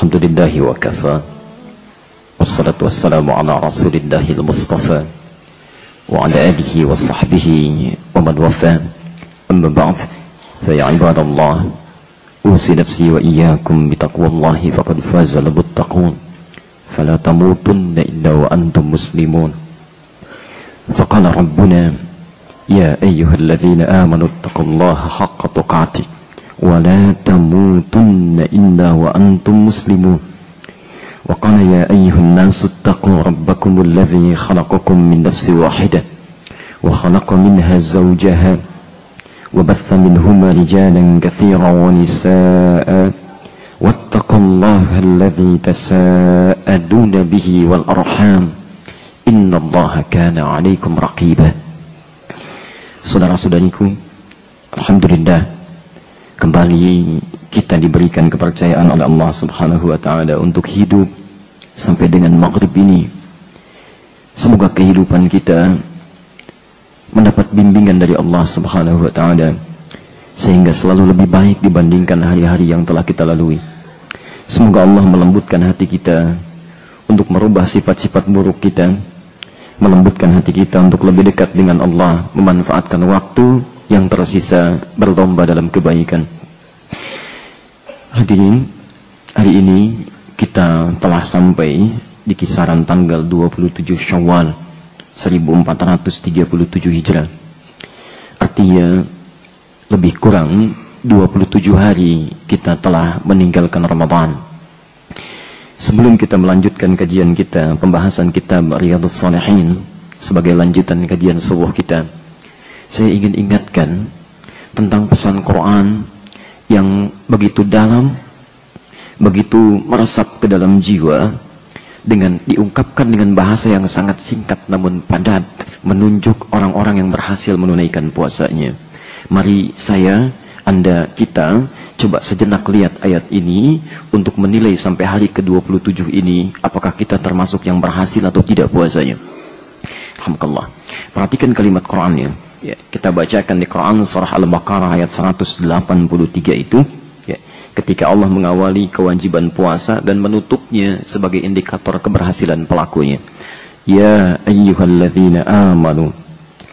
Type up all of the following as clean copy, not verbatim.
Alhamdulillahi wa kafa. Wassalatu wassalamu ala rasulillahil mustafa wa ala alihi wa sahbihi wa man wafa. Amma ba'd, fa ya ibadallah, usi nafsi wa iyyakum bitaqwallahi faqad faza al-muttaqun. Fala tamutunna illa wa antum muslimun. Faqala rabbuna ya ayyuhalladzina amanu ittaqullaha haqqa tuqatih wa la tamutunna illa wa antum muslimun. Wa qala ya ayyuhan nasu ittaqu rabbakumul ladzi khalaqakum min nafsin wahidah wa khalaqa minha zawjaha wa batha minhuma rijalan katsiran wa nisaa'a wattaqullaha alladzi tasaaluna bihi wal arham innallaha kana 'alaikum raqiba. Saudara-saudariku, alhamdulillah, kembali kita diberikan kepercayaan oleh Allah Subhanahu wa taala untuk hidup sampai dengan maghrib ini. Semoga kehidupan kita mendapat bimbingan dari Allah Subhanahu wa taala sehingga selalu lebih baik dibandingkan hari-hari yang telah kita lalui. Semoga Allah melembutkan hati kita untuk merubah sifat-sifat buruk kita, melembutkan hati kita untuk lebih dekat dengan Allah, memanfaatkan waktu yang tersisa berlomba dalam kebaikan. Hadirin, hari ini kita telah sampai di kisaran tanggal 27 Syawal 1437 Hijrah. Artinya lebih kurang 27 hari kita telah meninggalkan Ramadan. Sebelum kita melanjutkan kajian kita, pembahasan kitab Riyadhus Shalihin sebagai lanjutan kajian subuh kita, saya ingin ingatkan tentang pesan Quran yang begitu dalam, begitu meresap ke dalam jiwa, dengan diungkapkan dengan bahasa yang sangat singkat namun padat, menunjuk orang-orang yang berhasil menunaikan puasanya. Mari saya, Anda, kita coba sejenak lihat ayat ini untuk menilai sampai hari ke-27 ini apakah kita termasuk yang berhasil atau tidak puasanya. Alhamdulillah. Perhatikan kalimat Qurannya. Ya, kita bacakan di Quran surah Al-Baqarah ayat 183 itu, ya, ketika Allah mengawali kewajiban puasa dan menutupnya sebagai indikator keberhasilan pelakunya. Ya ayyuhalladzina amanu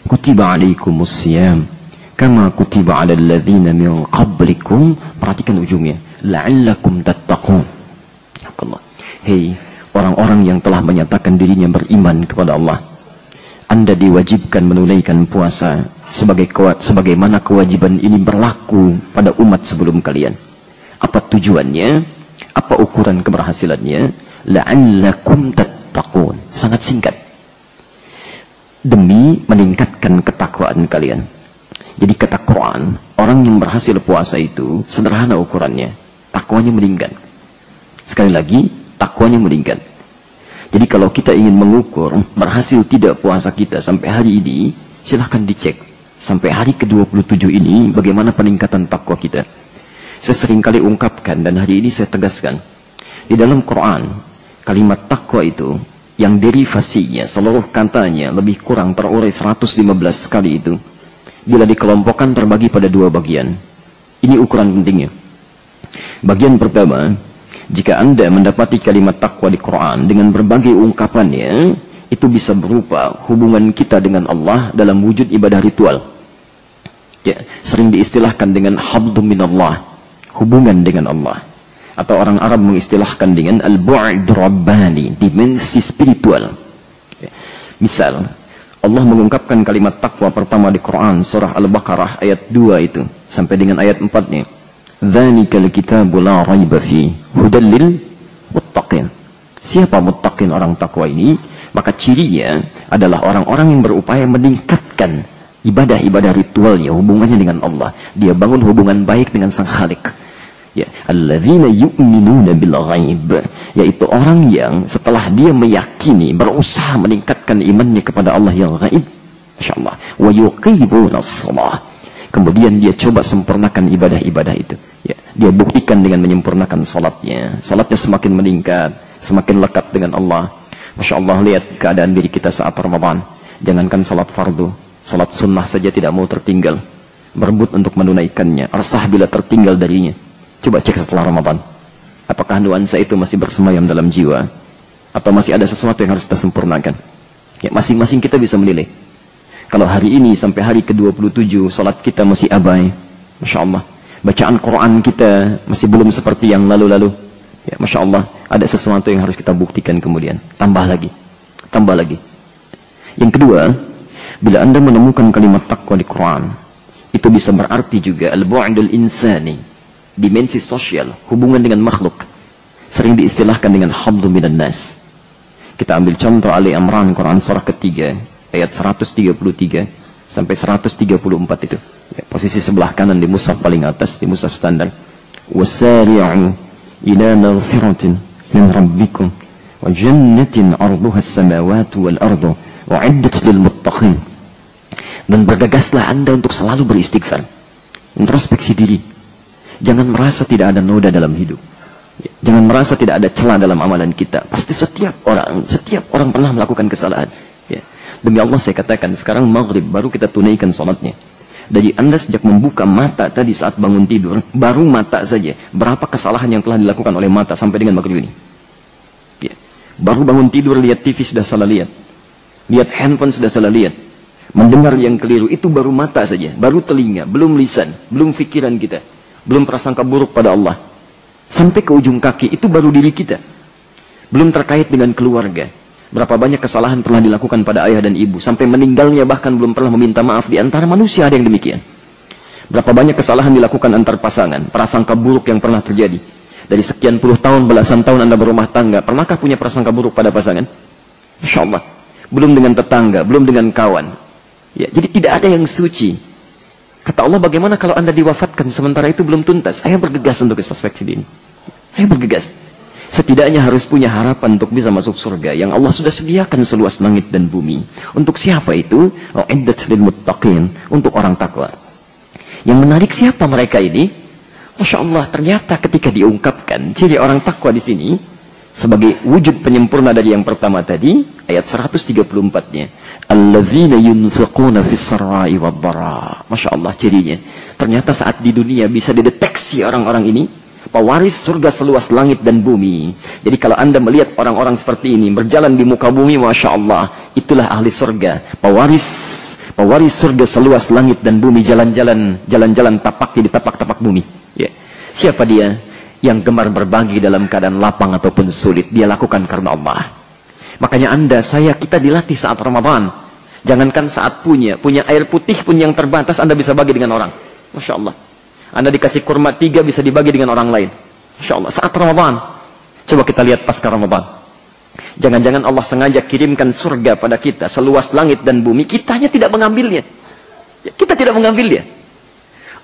kutiba alaikumusiyam kama kutiba 'alal ladzina min qablikum. Perhatikan ujungnya, la'allakum tattaqun. Allah. Hei orang-orang yang telah menyatakan dirinya beriman kepada Allah, Anda diwajibkan menunaikan puasa sebagaimana kewajiban ini berlaku pada umat sebelum kalian. Apa tujuannya? Apa ukuran keberhasilannya? La'allakum tattaqun. Sangat singkat. Demi meningkatkan ketakwaan kalian. Jadi kata Quran, orang yang berhasil puasa itu sederhana ukurannya, takwanya meningkat. Sekali lagi, takwanya meningkat. Jadi kalau kita ingin mengukur berhasil tidak puasa kita sampai hari ini, silahkan dicek sampai hari ke-27 ini bagaimana peningkatan takwa kita. Saya seringkali ungkapkan dan hari ini saya tegaskan, di dalam Quran kalimat takwa itu yang derivasinya seluruh katanya lebih kurang terurai 115 kali itu, bila dikelompokkan terbagi pada dua bagian. Ini ukuran pentingnya. Bagian pertama, jika Anda mendapati kalimat takwa di Quran dengan berbagai ungkapannya, itu bisa berupa hubungan kita dengan Allah dalam wujud ibadah ritual. Ya, sering diistilahkan dengan habdum minallah, hubungan dengan Allah. Atau orang Arab mengistilahkan dengan al-bu'd rabbani, dimensi spiritual. Ya. Misal, Allah mengungkapkan kalimat takwa pertama di Quran surah Al-Baqarah ayat 2 itu sampai dengan ayat 4-nya. Dzalikal kitabu la raiba fi hudal lil muttaqin. Siapa muttaqin, orang takwa ini? Maka cirinya adalah orang-orang yang berupaya meningkatkan ibadah-ibadah ritualnya, hubungannya dengan Allah. Dia bangun hubungan baik dengan Sang Khalik. Ya, alladzina yu'minuna bil ghaib, yaitu orang yang setelah dia meyakini, berusaha meningkatkan imannya kepada Allah yang gaib, masyaallah, wa yuqimunas shalah, kemudian dia coba sempurnakan ibadah-ibadah itu. Ya, dia buktikan dengan menyempurnakan salatnya. Salatnya semakin meningkat, semakin lekat dengan Allah. Masyaallah, lihat keadaan diri kita saat Ramadan. Jangankan salat fardu, salat sunnah saja tidak mau tertinggal. Berebut untuk menunaikannya, resah bila tertinggal darinya. Coba cek setelah Ramadan. Apakah nuansa itu masih bersemayam dalam jiwa? Atau masih ada sesuatu yang harus kita sempurnakan? Ya, masing-masing kita bisa menilai. Kalau hari ini sampai hari ke-27 salat kita masih abai, Masya Allah. Bacaan Quran kita masih belum seperti yang lalu-lalu, ya, Masya Allah. Ada sesuatu yang harus kita buktikan kemudian. Tambah lagi. Tambah lagi. Yang kedua, bila Anda menemukan kalimat takwa di Quran, itu bisa berarti juga al-bu'dul insani, dimensi sosial, hubungan dengan makhluk. Sering diistilahkan dengan hablu minan nas. Kita ambil contoh Ali Imran Quran surah ketiga ayat 133 sampai 134 itu. Ya, posisi sebelah kanan di mushaf paling atas, di mushaf standar. Wasari'u ila maghfiratin min rabbikum wa jannatin 'arduha as-samawati wal ardu wa'iddat lil muttaqin. Dan bergegaslah Anda untuk selalu beristighfar. Introspeksi diri. Jangan merasa tidak ada noda dalam hidup. Jangan merasa tidak ada celah dalam amalan kita. Pasti setiap orang pernah melakukan kesalahan. Ya. Demi Allah saya katakan, sekarang maghrib baru kita tunaikan sholatnya. Dari Anda sejak membuka mata tadi saat bangun tidur, baru mata saja, berapa kesalahan yang telah dilakukan oleh mata sampai dengan maghrib ini. Ya. Baru bangun tidur, lihat TV sudah salah lihat. Lihat handphone sudah salah lihat. Mendengar yang keliru, itu baru mata saja. Baru telinga, belum lisan, belum pikiran kita. Belum prasangka buruk pada Allah. Sampai ke ujung kaki, itu baru diri kita. Belum terkait dengan keluarga. Berapa banyak kesalahan pernah dilakukan pada ayah dan ibu. Sampai meninggalnya bahkan belum pernah meminta maaf. Di antara manusia ada yang demikian. Berapa banyak kesalahan dilakukan antar pasangan. Prasangka buruk yang pernah terjadi. Dari sekian puluh tahun, belasan tahun Anda berumah tangga. Pernahkah punya prasangka buruk pada pasangan? Insya Allah. Belum dengan tetangga, belum dengan kawan. Ya, jadi tidak ada yang suci. Kata Allah, bagaimana kalau Anda diwafatkan sementara itu belum tuntas? Saya bergegas untuk introspeksi ini. Saya bergegas. Setidaknya harus punya harapan untuk bisa masuk surga yang Allah sudah sediakan seluas langit dan bumi. Untuk siapa itu? U'iddat lil muttaqin, untuk orang takwa. Yang menarik siapa mereka ini? Masya Allah, ternyata ketika diungkapkan ciri orang takwa di sini sebagai wujud penyempurna dari yang pertama tadi, ayat 134-nya. Alladzina yunfiquna fis sarai wad dara. Masya Allah cirinya. Ternyata saat di dunia bisa dideteksi orang-orang ini pewaris surga seluas langit dan bumi. Jadi kalau Anda melihat orang-orang seperti ini berjalan di muka bumi, Masya Allah, itulah ahli surga. Pewaris surga seluas langit dan bumi, jalan-jalan tapak di tapak-tapak bumi. Ya. Siapa dia? Yang gemar berbagi dalam keadaan lapang ataupun sulit. Dia lakukan karena Allah. Makanya kita dilatih saat Ramadan. Jangankan saat punya air putih pun yang terbatas Anda bisa bagi dengan orang. Masya Allah. Anda dikasih kurma 3 bisa dibagi dengan orang lain. Masya Allah. Saat Ramadan. Coba kita lihat pasca Ramadan. Jangan-jangan Allah sengaja kirimkan surga pada kita seluas langit dan bumi. Kitanya tidak mengambilnya. Kita tidak mengambilnya.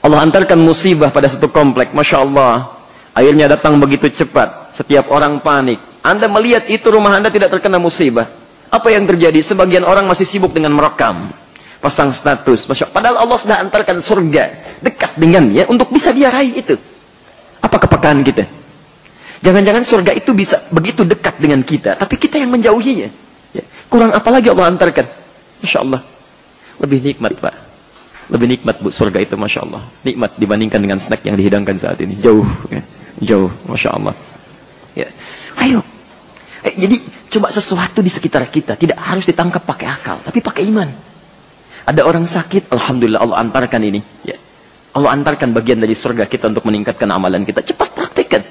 Allah antarkan musibah pada satu komplek. Masya Allah. Airnya datang begitu cepat. Setiap orang panik. Anda melihat itu rumah Anda tidak terkena musibah. Apa yang terjadi? Sebagian orang masih sibuk dengan merekam. Pasang status. Padahal Allah sudah antarkan surga. Dekat dengannya untuk bisa dia raih itu. Apa kepekaan kita? Jangan-jangan surga itu bisa begitu dekat dengan kita. Tapi kita yang menjauhinya. Ya. Kurang apa lagi Allah antarkan? Masya Allah. Lebih nikmat Pak. Lebih nikmat Bu surga itu Masya Allah. Nikmat dibandingkan dengan snack yang dihidangkan saat ini. Jauh. Ya. Jauh. Masya Allah. Ya. Ayo. Jadi coba sesuatu di sekitar kita tidak harus ditangkap pakai akal, tapi pakai iman. Ada orang sakit, alhamdulillah Allah antarkan ini. Ya. Allah antarkan bagian dari surga kita untuk meningkatkan amalan kita. Cepat praktekkan.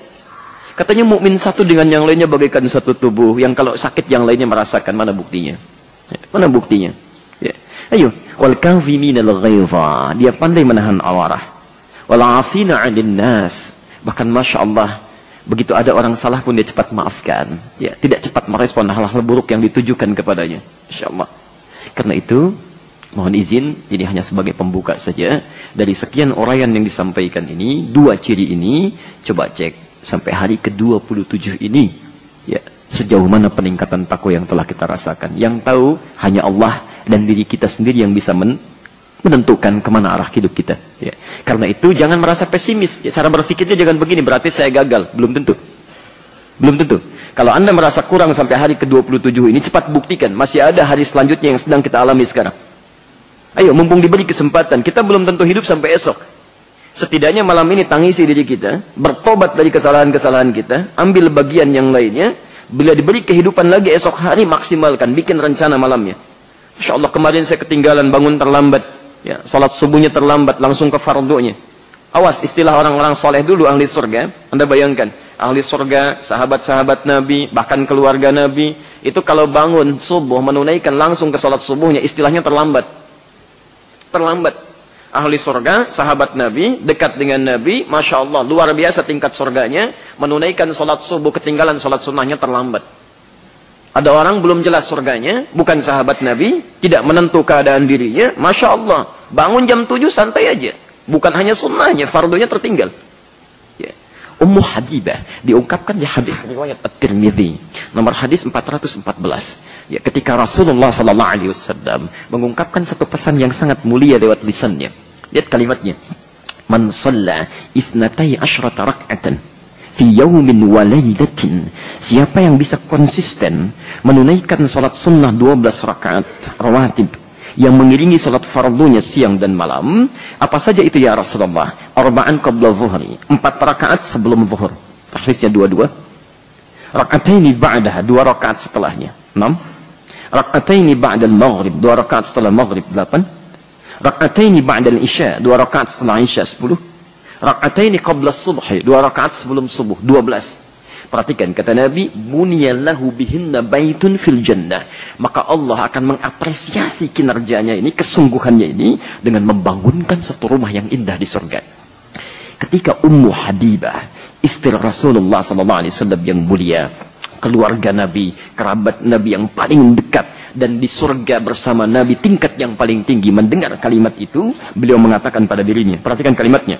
Katanya mukmin satu dengan yang lainnya bagaikan satu tubuh. Yang kalau sakit yang lainnya merasakan. Mana buktinya? Ya. Mana buktinya? Ya. Ayo. Wal kaziminal ghaidha. Dia pandai menahan amarah. Wal afina 'anil nas. Bahkan Masya Allah. Begitu ada orang salah pun dia cepat maafkan. Ya, tidak cepat merespon hal-hal buruk yang ditujukan kepadanya. Insya Allah. Karena itu, mohon izin, ini hanya sebagai pembuka saja. Dari sekian uraian yang disampaikan ini, 2 ciri ini, coba cek sampai hari ke-27 ini. Ya, sejauh mana peningkatan takwa yang telah kita rasakan. Yang tahu hanya Allah dan diri kita sendiri yang bisa menentukan kemana arah hidup kita. Ya. Karena itu jangan merasa pesimis. Ya, cara berpikirnya jangan begini, berarti saya gagal. Belum tentu. Belum tentu. Kalau Anda merasa kurang sampai hari ke-27 ini, cepat buktikan. Masih ada hari selanjutnya yang sedang kita alami sekarang. Ayo, mumpung diberi kesempatan. Kita belum tentu hidup sampai esok. Setidaknya malam ini tangisi diri kita, bertobat dari kesalahan-kesalahan kita, ambil bagian yang lainnya. Bila diberi kehidupan lagi esok hari, maksimalkan, bikin rencana malamnya. Masya Allah, kemarin saya ketinggalan bangun terlambat, ya, salat subuhnya terlambat, langsung ke fardunya. Awas, istilah orang-orang soleh dulu ahli surga. Anda bayangkan, ahli surga, sahabat-sahabat Nabi, bahkan keluarga Nabi, itu kalau bangun subuh menunaikan langsung ke salat subuhnya, istilahnya terlambat. Terlambat. Ahli surga, sahabat Nabi, dekat dengan Nabi, Masya Allah, luar biasa tingkat surganya, menunaikan salat subuh, ketinggalan salat sunnahnya terlambat. Ada orang belum jelas surganya, bukan sahabat Nabi, tidak menentu keadaan dirinya, Masya Allah, bangun jam 7 santai aja. Bukan hanya sunnahnya, fardunya tertinggal. Ya. Ummu Habibah diungkapkan di hadis riwayat At-Tirmidzi, nomor hadis 414. Ya, ketika Rasulullah SAW mengungkapkan satu pesan yang sangat mulia lewat lisannya. Lihat kalimatnya. Man shalla itsnatai asyrata rak'atan fi yaumin wa lailatin. Siapa yang bisa konsisten menunaikan salat sunnah 12 rakaat rawatib yang mengiringi salat fardunya siang dan malam, apa saja itu ya Rasulullah? Arba'an qabla dhuhri, 4 rakaat sebelum zuhur. Hadisnya 22. Rak'ataini ba'daha, 2 rakaat setelahnya. 6. Rak'ataini ba'dal maghrib, 2 rakaat setelah maghrib. 8. Rak'ataini ba'dal isya, 2 rakaat setelah isya. 10. Rak'ataini qabla subhi, 2 rakaat sebelum subuh. 12. Perhatikan kata Nabi, buniyallahu bihinna baitun fil jannah. Maka Allah akan mengapresiasi kinerjanya ini, kesungguhannya ini, dengan membangunkan satu rumah yang indah di surga. Ketika Ummu Habibah, istri Rasulullah SAW yang mulia, keluarga Nabi, kerabat Nabi yang paling dekat, dan di surga bersama Nabi tingkat yang paling tinggi, mendengar kalimat itu, beliau mengatakan pada dirinya, perhatikan kalimatnya,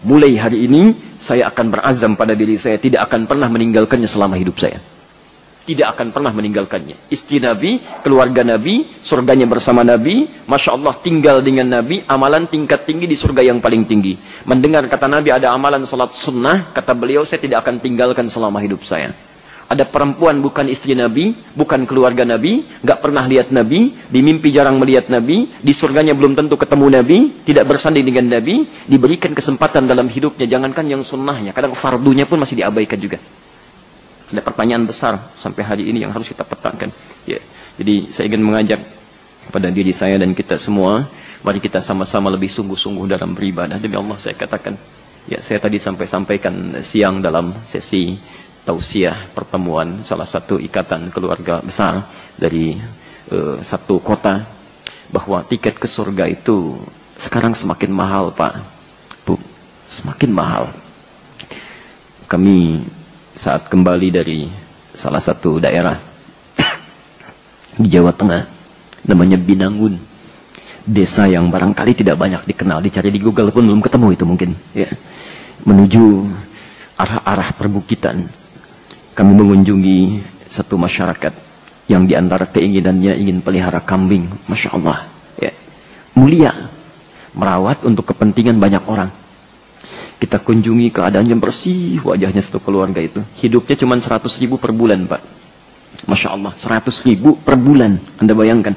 mulai hari ini saya akan berazam pada diri saya tidak akan pernah meninggalkannya selama hidup saya. Tidak akan pernah meninggalkannya. Istri Nabi, keluarga Nabi, surganya bersama Nabi, Masya Allah tinggal dengan Nabi, amalan tingkat tinggi di surga yang paling tinggi. Mendengar kata Nabi ada amalan salat sunnah, kata beliau saya tidak akan tinggalkan selama hidup saya. Ada perempuan bukan istri Nabi, bukan keluarga Nabi, nggak pernah lihat Nabi, di mimpi jarang melihat Nabi, di surganya belum tentu ketemu Nabi, tidak bersanding dengan Nabi, diberikan kesempatan dalam hidupnya, jangankan yang sunnahnya, kadang fardunya pun masih diabaikan juga. Ada pertanyaan besar sampai hari ini yang harus kita petakan. Ya. Jadi saya ingin mengajak kepada diri saya dan kita semua, mari kita sama-sama lebih sungguh-sungguh dalam beribadah. Demi Allah saya katakan, ya saya tadi sampaikan siang dalam sesi tausiah pertemuan salah satu ikatan keluarga besar dari satu kota, bahwa tiket ke surga itu sekarang semakin mahal Pak, Bu, semakin mahal. Kami saat kembali dari salah satu daerah di Jawa Tengah, namanya Binangun, desa yang barangkali tidak banyak dikenal, dicari di Google pun belum ketemu itu mungkin, ya. Menuju arah-arah perbukitan, kami mengunjungi satu masyarakat yang diantara keinginannya ingin pelihara kambing, Masya Allah, ya. Mulia, merawat untuk kepentingan banyak orang. Kita kunjungi, keadaannya bersih, wajahnya satu keluarga itu. Hidupnya cuma 100.000 per bulan Pak. Masya Allah, 100.000 per bulan. Anda bayangkan,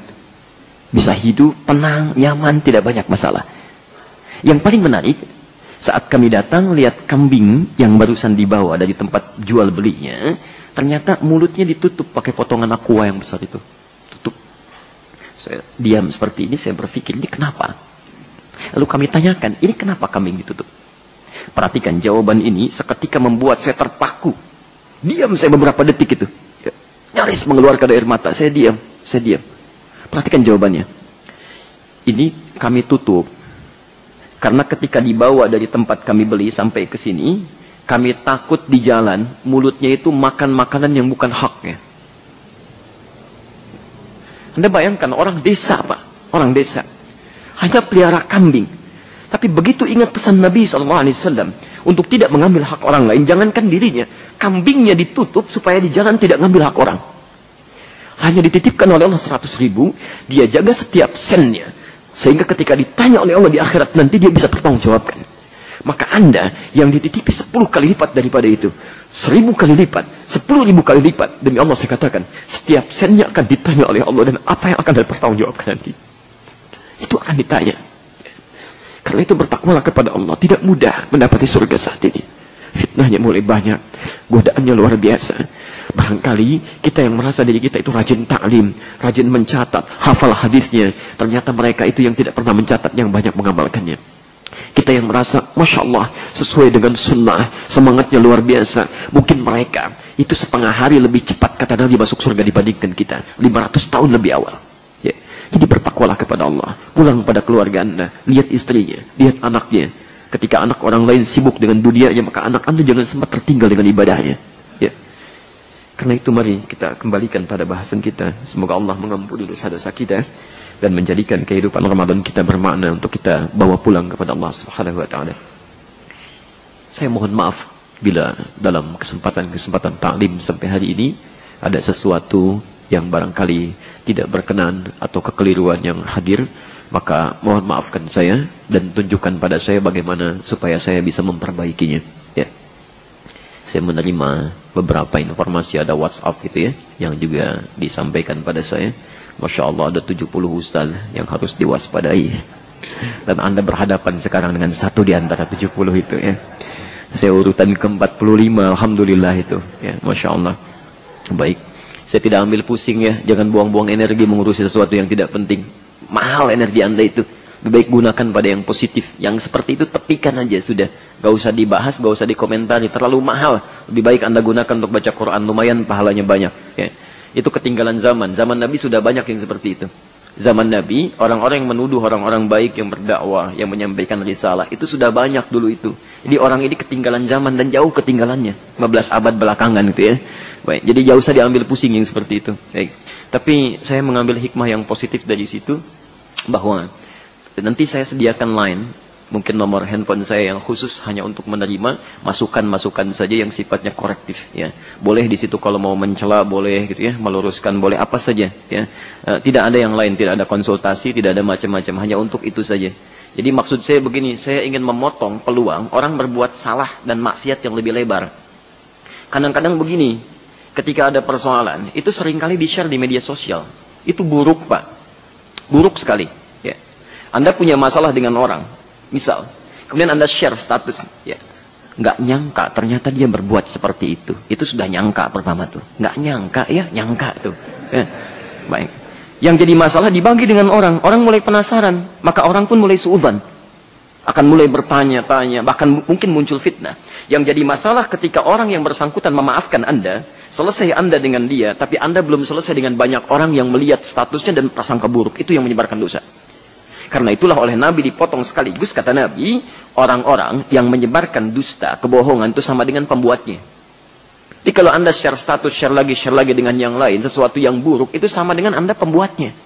bisa hidup, tenang, nyaman, tidak banyak masalah. Yang paling menarik, saat kami datang lihat kambing yang barusan dibawa dari tempat jual belinya, ternyata mulutnya ditutup pakai potongan aqua yang besar itu. Tutup. Saya diam seperti ini, saya berpikir ini kenapa? Lalu kami tanyakan, ini kenapa kambing ditutup? Perhatikan jawaban ini seketika membuat saya terpaku. Diam saya beberapa detik itu. Ya, nyaris mengeluarkan air mata. Saya diam. Perhatikan jawabannya. Ini kami tutup karena ketika dibawa dari tempat kami beli sampai ke sini, kami takut di jalan mulutnya itu makan makanan yang bukan haknya. Anda bayangkan orang desa Pak, orang desa hanya pelihara kambing, tapi begitu ingat pesan Nabi SAW untuk tidak mengambil hak orang lain, jangankan dirinya, kambingnya ditutup supaya di jalan tidak mengambil hak orang. Hanya dititipkan oleh Allah 100.000, dia jaga setiap sennya, sehingga ketika ditanya oleh Allah di akhirat nanti dia bisa bertanggungjawabkan. Maka Anda yang dititipi 10 kali lipat daripada itu, 1000 kali lipat, 10.000 kali lipat, demi Allah saya katakan, setiap sennya akan ditanya oleh Allah, dan apa yang akan dipertanggungjawabkan nanti, itu akan ditanya. Karena itu bertakwalah kepada Allah. Tidak mudah mendapati surga saat ini. Fitnahnya mulai banyak, godaannya luar biasa. Barangkali kita yang merasa diri kita itu rajin taklim, rajin mencatat, hafal hadisnya. Ternyata mereka itu yang tidak pernah mencatat, yang banyak mengamalkannya. Kita yang merasa, Masya Allah, sesuai dengan sunnah, semangatnya luar biasa. Mungkin mereka itu setengah hari lebih cepat, kata Nabi, masuk surga dibandingkan kita. 500 tahun lebih awal. Ya. Jadi bertakwalah kepada Allah. Pulang pada keluarga Anda. Lihat istrinya, lihat anaknya. Ketika anak orang lain sibuk dengan dunianya, maka anak Anda jangan sempat tertinggal dengan ibadahnya. Ya. Karena itu mari kita kembalikan pada bahasan kita. Semoga Allah mengampuni dosa-dosa kita dan menjadikan kehidupan Ramadan kita bermakna untuk kita bawa pulang kepada Allah Subhanahu wa taala. Saya mohon maaf bila dalam kesempatan-kesempatan taklim sampai hari ini ada sesuatu yang barangkali tidak berkenan atau kekeliruan yang hadir, maka mohon maafkan saya dan tunjukkan pada saya bagaimana supaya saya bisa memperbaikinya. Ya. Saya menerima beberapa informasi, ada WhatsApp gitu ya, yang juga disampaikan pada saya. Masya Allah, ada 70 ustaz yang harus diwaspadai. Dan Anda berhadapan sekarang dengan satu di antara 70 itu ya. Saya urutan ke-45, Alhamdulillah itu ya, Masya Allah. Baik, saya tidak ambil pusing ya. Jangan buang-buang energi mengurusi sesuatu yang tidak penting. Mahal energi Anda itu. Lebih baik gunakan pada yang positif. Yang seperti itu tepikan aja sudah. Gak usah dibahas, gak usah dikomentari. Terlalu mahal. Lebih baik Anda gunakan untuk baca Quran. Lumayan pahalanya banyak ya. Itu ketinggalan zaman. Zaman Nabi sudah banyak yang seperti itu. Zaman Nabi, orang-orang yang menuduh orang-orang baik yang berdakwah, yang menyampaikan risalah, itu sudah banyak dulu itu. Jadi orang ini ketinggalan zaman dan jauh ketinggalannya. 15 abad belakangan gitu ya. Baik, jadi jauh usah diambil pusing yang seperti itu. Baik. Tapi saya mengambil hikmah yang positif dari situ, bahwa nanti saya sediakan line, mungkin nomor handphone saya yang khusus hanya untuk menerima masukan-masukan saja yang sifatnya korektif ya. Boleh di situ kalau mau mencela boleh gitu ya, meluruskan boleh, apa saja ya. Tidak ada yang lain, tidak ada konsultasi, tidak ada macam-macam, hanya untuk itu saja. Jadi maksud saya begini, saya ingin memotong peluang orang berbuat salah dan maksiat yang lebih lebar. Kadang-kadang begini, ketika ada persoalan, itu seringkali di-share di media sosial. Itu buruk, Pak. Buruk sekali ya. Anda punya masalah dengan orang, misal, kemudian Anda share status, ya, nggak nyangka ternyata dia berbuat seperti itu. Itu sudah nyangka pertama tuh, nggak nyangka ya, nyangka tuh. Ya. Baik. Yang jadi masalah dibagi dengan orang, orang mulai penasaran, maka orang pun mulai suudzon, akan mulai bertanya-tanya, bahkan mungkin muncul fitnah. Yang jadi masalah ketika orang yang bersangkutan memaafkan Anda, selesai Anda dengan dia, tapi Anda belum selesai dengan banyak orang yang melihat statusnya dan prasangka buruk, itu yang menyebarkan dosa. Karena itulah oleh Nabi dipotong sekaligus, kata Nabi, orang-orang yang menyebarkan dusta, kebohongan itu sama dengan pembuatnya. Jadi kalau Anda share status, share lagi dengan yang lain, sesuatu yang buruk, itu sama dengan Anda pembuatnya.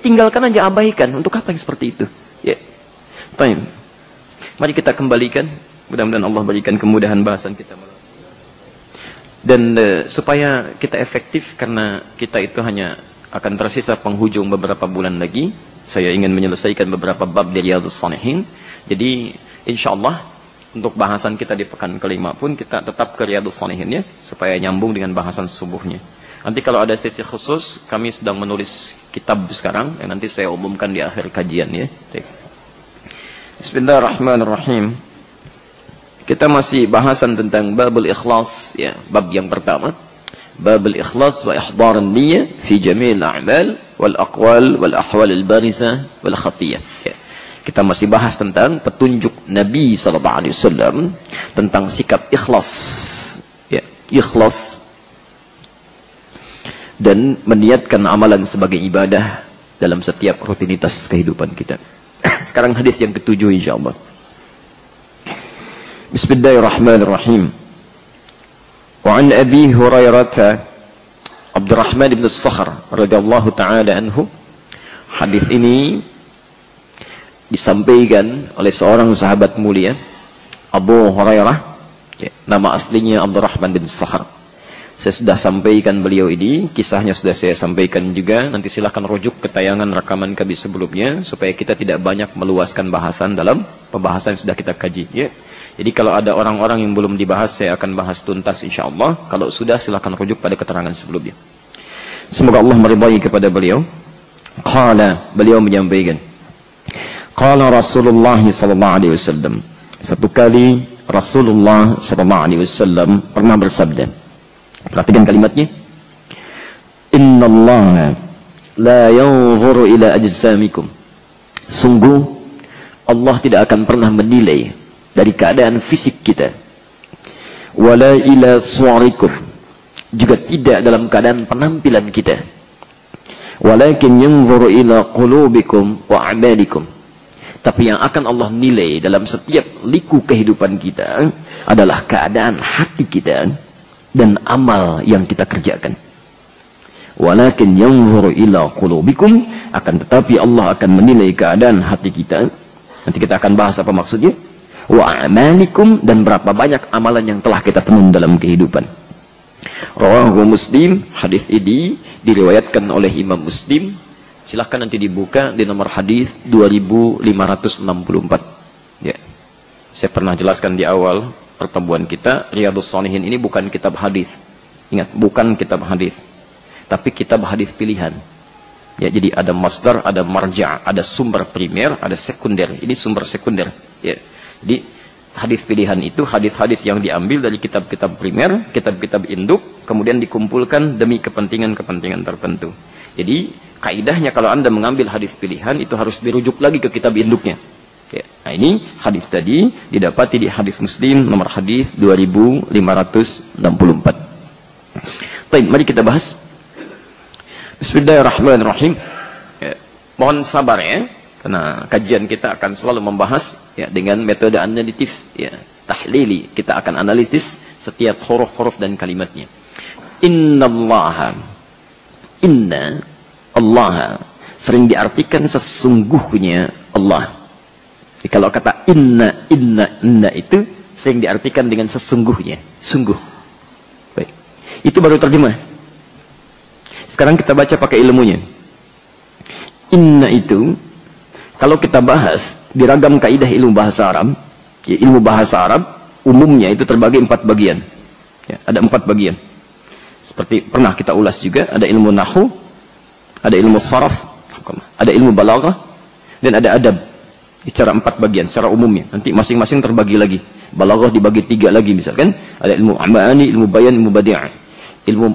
Tinggalkan aja, abaikan. Untuk apa yang seperti itu? Ya. Baik. Mari kita kembalikan. Mudah-mudahan Allah berikan kemudahan bahasan kita. Dan supaya kita efektif, karena kita itu hanya akan tersisa penghujung beberapa bulan lagi, saya ingin menyelesaikan beberapa bab dari Riyadhus Shalihin. Jadi insya Allah untuk bahasan kita di pekan kelima pun kita tetap ke Riyadhus Shalihin ya, supaya nyambung dengan bahasan subuhnya. Nanti kalau ada sesi khusus, kami sedang menulis kitab sekarang yang nanti saya umumkan di akhir kajian ya. Bismillahirrahmanirrahim. Kita masih bahasan tentang babul ikhlas ya, bab yang pertama. Babul ikhlas wa ihdar an-niyyah fi jami' al-a'mal wal aqwal wal ahwal al-barizah wal khafiyah. Ya. Kita masih bahas tentang petunjuk Nabi SAW tentang sikap ikhlas, ya, ikhlas dan meniatkan amalan sebagai ibadah dalam setiap rutinitas kehidupan kita. Sekarang hadis yang ketujuh insyaallah. Bismillahirrahmanirrahim. Wa an Abi Hurairah Abdurrahman bin Sakhr radhiyallahu taala anhu. Hadis ini disampaikan oleh seorang sahabat mulia, Abu Hurairah, ya, nama aslinya Abdurrahman bin Sakhr. Saya sudah sampaikan beliau ini, kisahnya sudah saya sampaikan juga. Nanti silahkan rujuk ke tayangan rekaman kami sebelumnya, supaya kita tidak banyak meluaskan bahasan dalam pembahasan yang sudah kita kaji. Ya. Jadi kalau ada orang-orang yang belum dibahas, saya akan bahas tuntas insyaAllah. Kalau sudah, silahkan rujuk pada keterangan sebelumnya. Semoga Allah meridai kepada beliau. Qala, beliau menyampaikan, Qala Rasulullah sallallahu alaihi wasallam. Satu kali Rasulullah sallallahu alaihi wasallam pernah bersabda. Perhatikan kalimatnya. Innallaha la yanzuru ila ajsamikum. Sungguh Allah tidak akan pernah menilai dari keadaan fisik kita. Wala ila suwarikum. Juga tidak dalam keadaan penampilan kita. Walakin yanzuru ila qulubikum wa a'malikum. Tapi yang akan Allah nilai dalam setiap liku kehidupan kita adalah keadaan hati kita dan amal yang kita kerjakan. Walakin yanzuru ila qulubikum, akan tetapi Allah akan menilai keadaan hati kita. Nanti kita akan bahas apa maksudnya. Wa a'malikum, dan berapa banyak amalan yang telah kita tenun dalam kehidupan. Rawahu Muslim, hadis ini diriwayatkan oleh Imam Muslim. Silahkan nanti dibuka di nomor hadis 2564. Ya. Saya pernah jelaskan di awal pertemuan kita, Riyadhus Shalihin ini bukan kitab hadis. Ingat, bukan kitab hadis, tapi kitab hadis pilihan. Ya, jadi ada masdar, ada marja', ada sumber primer, ada sekunder. Ini sumber sekunder. Ya. Jadi hadis pilihan itu hadis-hadis yang diambil dari kitab-kitab primer, kitab-kitab induk, kemudian dikumpulkan demi kepentingan-kepentingan tertentu. Jadi kaidahnya kalau Anda mengambil hadis pilihan itu harus dirujuk lagi ke kitab induknya. Ya. Nah, ini hadis tadi didapati di hadis Muslim nomor hadis 2564. Baik, mari kita bahas. Bismillahirrahmanirrahim. Ya. Mohon sabar ya, karena kajian kita akan selalu membahas ya dengan metode analitis ya, tahlili. Kita akan analisis setiap huruf-huruf dan kalimatnya. Innallaha, inna Allah sering diartikan sesungguhnya Allah. Jadi kalau kata inna itu sering diartikan dengan sesungguhnya, sungguh. Baik. Itu baru terjemah. Sekarang kita baca pakai ilmunya. Inna itu kalau kita bahas di ragam kaidah ilmu bahasa Arab, ya, ilmu bahasa Arab umumnya itu terbagi 4 bagian. Ya, ada 4 bagian. Seperti pernah kita ulas juga, ada ilmu nahwu, ada ilmu saraf, ada ilmu balaghah, dan ada adab. Secara 4 bagian, secara umumnya. Nanti masing-masing terbagi lagi. Balaghah dibagi 3 lagi misalkan. Ada ilmu amani, ilmu bayan, ilmu badi'ah. Ilmu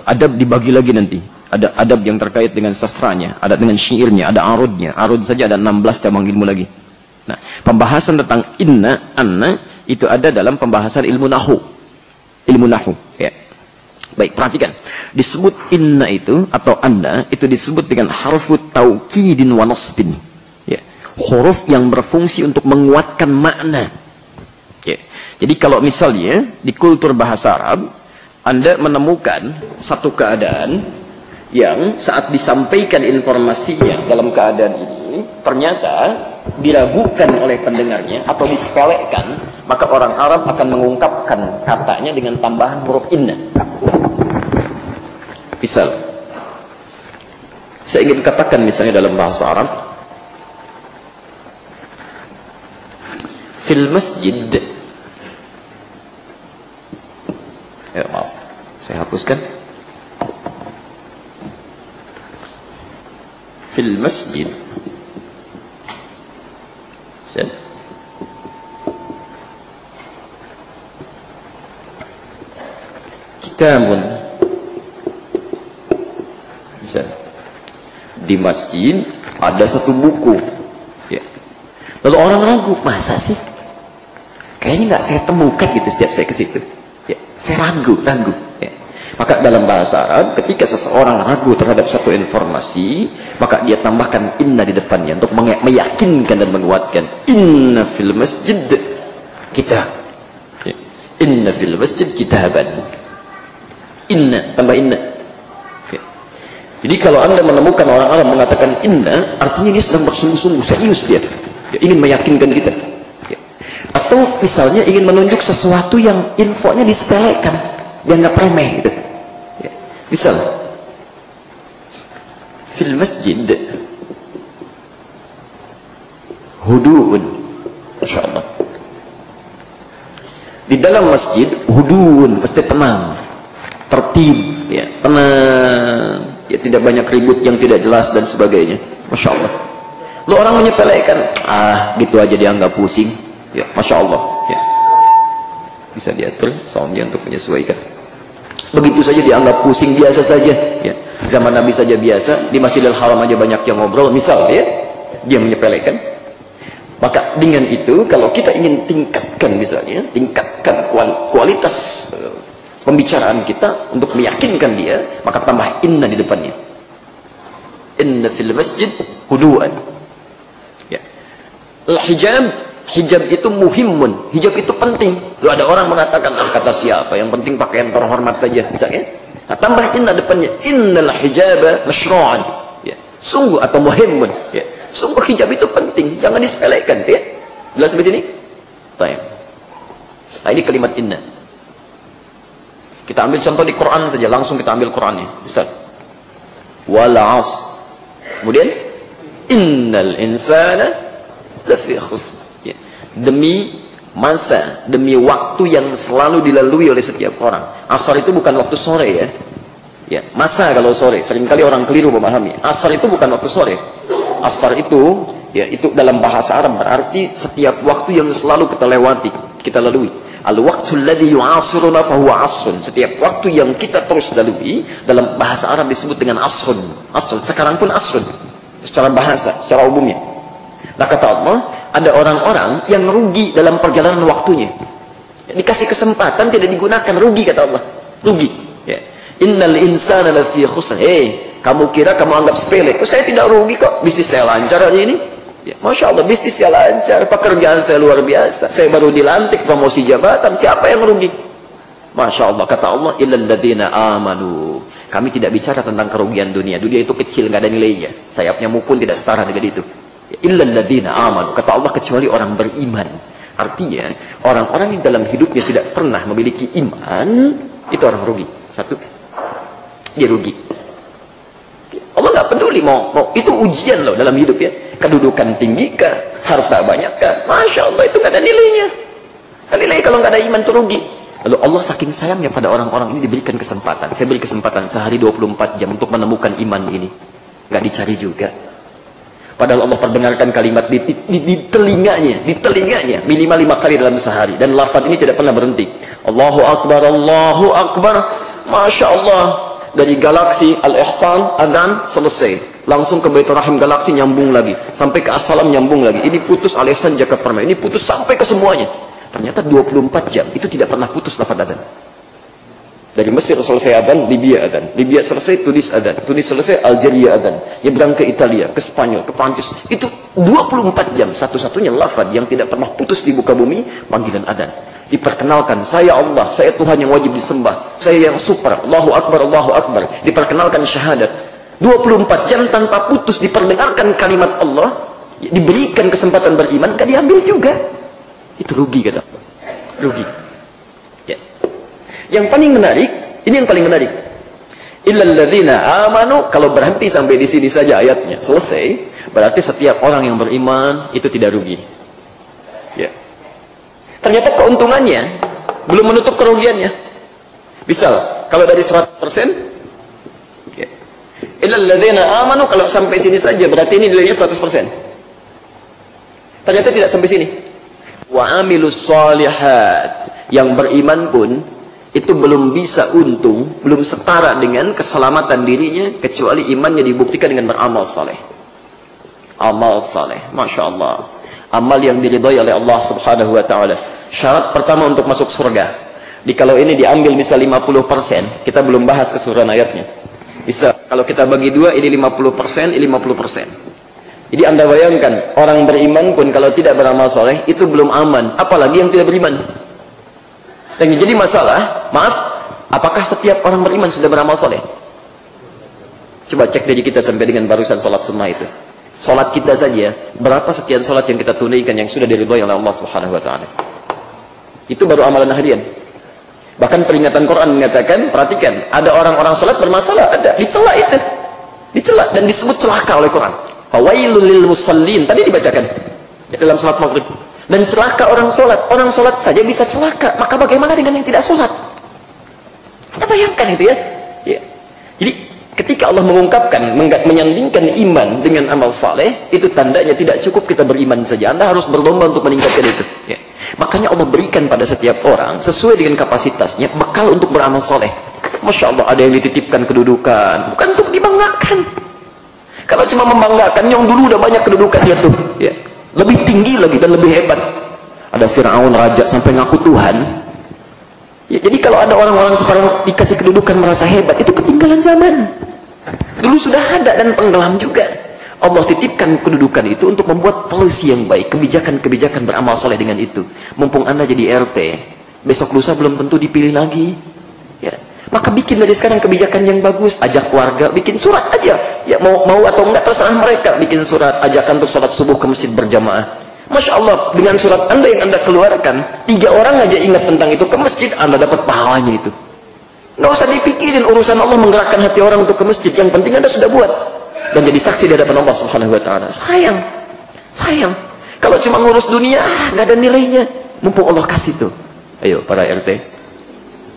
adab dibagi lagi nanti. Ada adab yang terkait dengan sastranya, ada dengan syairnya, ada arudnya. Arud saja ada 16 cabang ilmu lagi. Nah, pembahasan tentang inna, anna, itu ada dalam pembahasan ilmu nahwu. Ilmu nahwu, ya. Baik, perhatikan. Disebut inna itu atau anna itu disebut dengan harfu taukidin wa nasbin. Ya. Huruf yang berfungsi untuk menguatkan makna. Ya. Jadi kalau misalnya di kultur bahasa Arab Anda menemukan satu keadaan yang saat disampaikan informasinya dalam keadaan ini ternyata diragukan oleh pendengarnya atau disepelekan, maka orang Arab akan mengungkapkan katanya dengan tambahan huruf inna. Misal, saya ingin katakan misalnya dalam bahasa Arab, fil masjid. Ya, maaf, saya hapuskan. Fil masjid. Set. Kitabun. Misal, di masjid ada satu buku. Ya. Lalu orang ragu, masa sih? Kayaknya nggak saya temukan gitu setiap saya ke situ. Ya, saya ragu. Ya. Maka dalam bahasa Arab, ketika seseorang ragu terhadap satu informasi, maka dia tambahkan inna di depannya untuk meyakinkan dan menguatkan. Inna fil masjid kitab. Ya. Inna fil masjid kitaban. Inna, tambah inna. Ya. Jadi kalau Anda menemukan orang Arab mengatakan inna, artinya dia sedang bersungguh-sungguh, serius dia. Dia ingin meyakinkan kita. Ya. Atau misalnya ingin menunjuk sesuatu yang infonya disepelekan, dianggap remeh gitu. Ya. Misal, fil masjid hudu'un, Masya Allah. Di dalam masjid hudu'un, pasti tenang, tertib, ya, tenang, ya, tidak banyak ribut yang tidak jelas dan sebagainya. Masya Allah. Lo orang menyepelekan, gitu aja dianggap pusing. Ya, Masya Allah. Ya. Bisa diatur soundnya untuk menyesuaikan. Begitu saja dianggap pusing, biasa saja. Ya. Zaman Nabi saja biasa, di Masjidil Haram aja banyak yang ngobrol. Misal ya, dia menyepelekan. Maka dengan itu, kalau kita ingin tingkatkan misalnya, tingkatkan kualitas pembicaraan kita untuk meyakinkan dia, maka tambah inna di depannya. Inna fil masjid hudu'an. Ya. Hijab itu muhimun, hijab itu penting. Lalu ada orang mengatakan, kata siapa, yang penting pakaian terhormat saja misalnya. Nah, tambah inna depannya, innal hijaba masyru'an. Ya. Sungguh atau muhimun. Ya. Sungguh hijab itu penting, jangan disepelekan. Ya. Jelas sampai sini? Baik. Nah, ini kalimat inna. Kita ambil contoh di Quran saja, langsung kita ambil Qurannya. Misal, wal 'asr. Kemudian, innal insana lafi khusr. Ya. Demi masa, demi waktu yang selalu dilalui oleh setiap orang. Asar itu bukan waktu sore ya. Ya, masa kalau sore, seringkali orang keliru memahami. Asar itu bukan waktu sore. Asar itu, ya itu dalam bahasa Arab berarti setiap waktu yang selalu kita lewati, kita lalui. Al-waqtul ladzi yu'asiruna fahuwa asrun. Setiap waktu yang kita terus lalui dalam bahasa Arab disebut dengan asrun. Asrun. Sekarang pun asrun. Secara bahasa, secara umumnya. Nah kata Allah, ada orang-orang yang rugi dalam perjalanan waktunya. Dikasih kesempatan tidak digunakan, rugi kata Allah. Rugi. Ya. Innal insana lafi khusr. Kamu kira kamu anggap sepele? Saya tidak rugi kok. Bisnis saya lancar aja ini. Ya, Masya Allah, bisnis saya lancar, pekerjaan saya luar biasa. Saya baru dilantik promosi jabatan. Siapa yang rugi? Masya Allah, kata Allah, illal ladzina amanu. Kami tidak bicara tentang kerugian dunia. Dunia itu kecil, nggak ada nilainya. Sayapnya pun tidak setara dengan itu. Illal ladzina amanu. Kata Allah, kecuali orang beriman. Artinya, orang-orang yang dalam hidupnya tidak pernah memiliki iman, itu orang rugi. Satu, dia rugi. Allah nggak peduli mau itu ujian loh dalam hidup ya. Kedudukan tinggi kah, harta banyak kah, Masya Allah itu nggak ada nilainya. Nilai kalau nggak ada iman itu rugi. Lalu Allah saking sayangnya pada orang-orang ini diberikan kesempatan. Saya beri kesempatan sehari 24 jam untuk menemukan iman ini. Nggak dicari juga. Padahal Allah perdengarkan kalimat di telinganya minimal 5 kali dalam sehari. Dan lafaz ini tidak pernah berhenti. Allahu Akbar, Allahu Akbar. Masya Allah. Dari galaksi Al-Ihsan, Adhan, selesai. Langsung ke Baitur Rahim galaksi, nyambung lagi. Sampai ke As-Salam, nyambung lagi. Ini putus Al-Ihsan, Jakarta Permai. Ini putus sampai ke semuanya. Ternyata 24 jam. Itu tidak pernah putus lafaz Adhan. Dari Mesir selesai Adhan, Libya Adhan. Libya selesai, Tunis Adhan. Tunis selesai, Algeria Adhan. Nyebrang ke Italia, ke Spanyol, ke Prancis. Itu 24 jam. Satu-satunya lafaz yang tidak pernah putus di muka bumi, panggilan Adhan. Diperkenalkan, saya Allah, saya Tuhan yang wajib disembah, saya yang super, Allahu Akbar, Allahu Akbar. Diperkenalkan syahadat 24 jam tanpa putus, diperdengarkan kalimat Allah, diberikan kesempatan beriman, gak diambil juga. Itu rugi kata Allah. Rugi ya. Yang paling menarik, ini yang paling menarik, illal ladzina amanu. Kalau berhenti sampai di sini saja ayatnya selesai, berarti setiap orang yang beriman itu tidak rugi ya. Ternyata keuntungannya belum menutup kerugiannya. Misal, kalau dari 100%, ya. Illal ladzina amanu, kalau sampai sini saja berarti ini nilainya 100%. Ternyata tidak sampai sini. Wa amilus shalihat, yang beriman pun itu belum bisa untung, belum setara dengan keselamatan dirinya kecuali imannya dibuktikan dengan beramal saleh. Amal saleh, Masya Allah. Amal yang diridhai oleh Allah Subhanahu wa ta'ala. Syarat pertama untuk masuk surga. Kalau ini diambil misal 50%, kita belum bahas keseluruhan ayatnya. Bisa kalau kita bagi dua, ini 50%, ini 50%. Jadi Anda bayangkan, orang beriman pun kalau tidak beramal soleh, itu belum aman. Apalagi yang tidak beriman. Dan jadi masalah, maaf, apakah setiap orang beriman sudah beramal soleh? Coba cek diri kita sampai dengan barusan sholat sunnah itu. Sholat kita saja, berapa sekian sholat yang kita tunaikan yang sudah diridhoi oleh Allah Subhanahu wa ta'ala. Itu baru amalan harian. Bahkan peringatan Quran mengatakan, perhatikan, ada orang-orang sholat bermasalah, ada, dicela itu. Dicela dan disebut celaka oleh Quran. Fawailul lil musallin, tadi dibacakan dalam sholat maghrib. Dan celaka orang sholat saja bisa celaka, maka bagaimana dengan yang tidak sholat? Kita bayangkan itu ya. Ya. Jadi ketika Allah mengungkapkan, menyandingkan iman dengan amal saleh, itu tandanya tidak cukup kita beriman saja. Anda harus berlomba untuk meningkatkan itu. Ya. Makanya Allah berikan pada setiap orang sesuai dengan kapasitasnya bekal untuk beramal saleh. Masya Allah, ada yang dititipkan kedudukan, bukan untuk dibanggakan. Kalau cuma membanggakan, yang dulu udah banyak kedudukan dia tuh, ya. Lebih tinggi lagi dan lebih hebat. Ada Fir'aun raja sampai ngaku Tuhan. Ya, jadi kalau ada orang-orang sekarang dikasih kedudukan merasa hebat, itu ketinggalan zaman. Dulu sudah ada dan tenggelam juga. Allah titipkan kedudukan itu untuk membuat polisi yang baik, kebijakan-kebijakan beramal soleh dengan itu. Mumpung Anda jadi RT, besok lusa belum tentu dipilih lagi. Ya. Maka bikin dari sekarang kebijakan yang bagus, ajak keluarga, bikin surat aja. Ya mau atau enggak terserah mereka, bikin surat ajakan untuk salat subuh ke masjid berjamaah. Masya Allah, dengan surat Anda yang Anda keluarkan, 3 orang aja ingat tentang itu ke masjid, Anda dapat pahalanya itu. Nggak usah dipikirin urusan Allah menggerakkan hati orang untuk ke masjid. Yang penting Anda sudah buat dan jadi saksi di hadapan Allah Subhanahu wa taala. Sayang. Kalau cuma ngurus dunia, nggak ada nilainya. Mumpung Allah kasih tuh. Ayo para RT,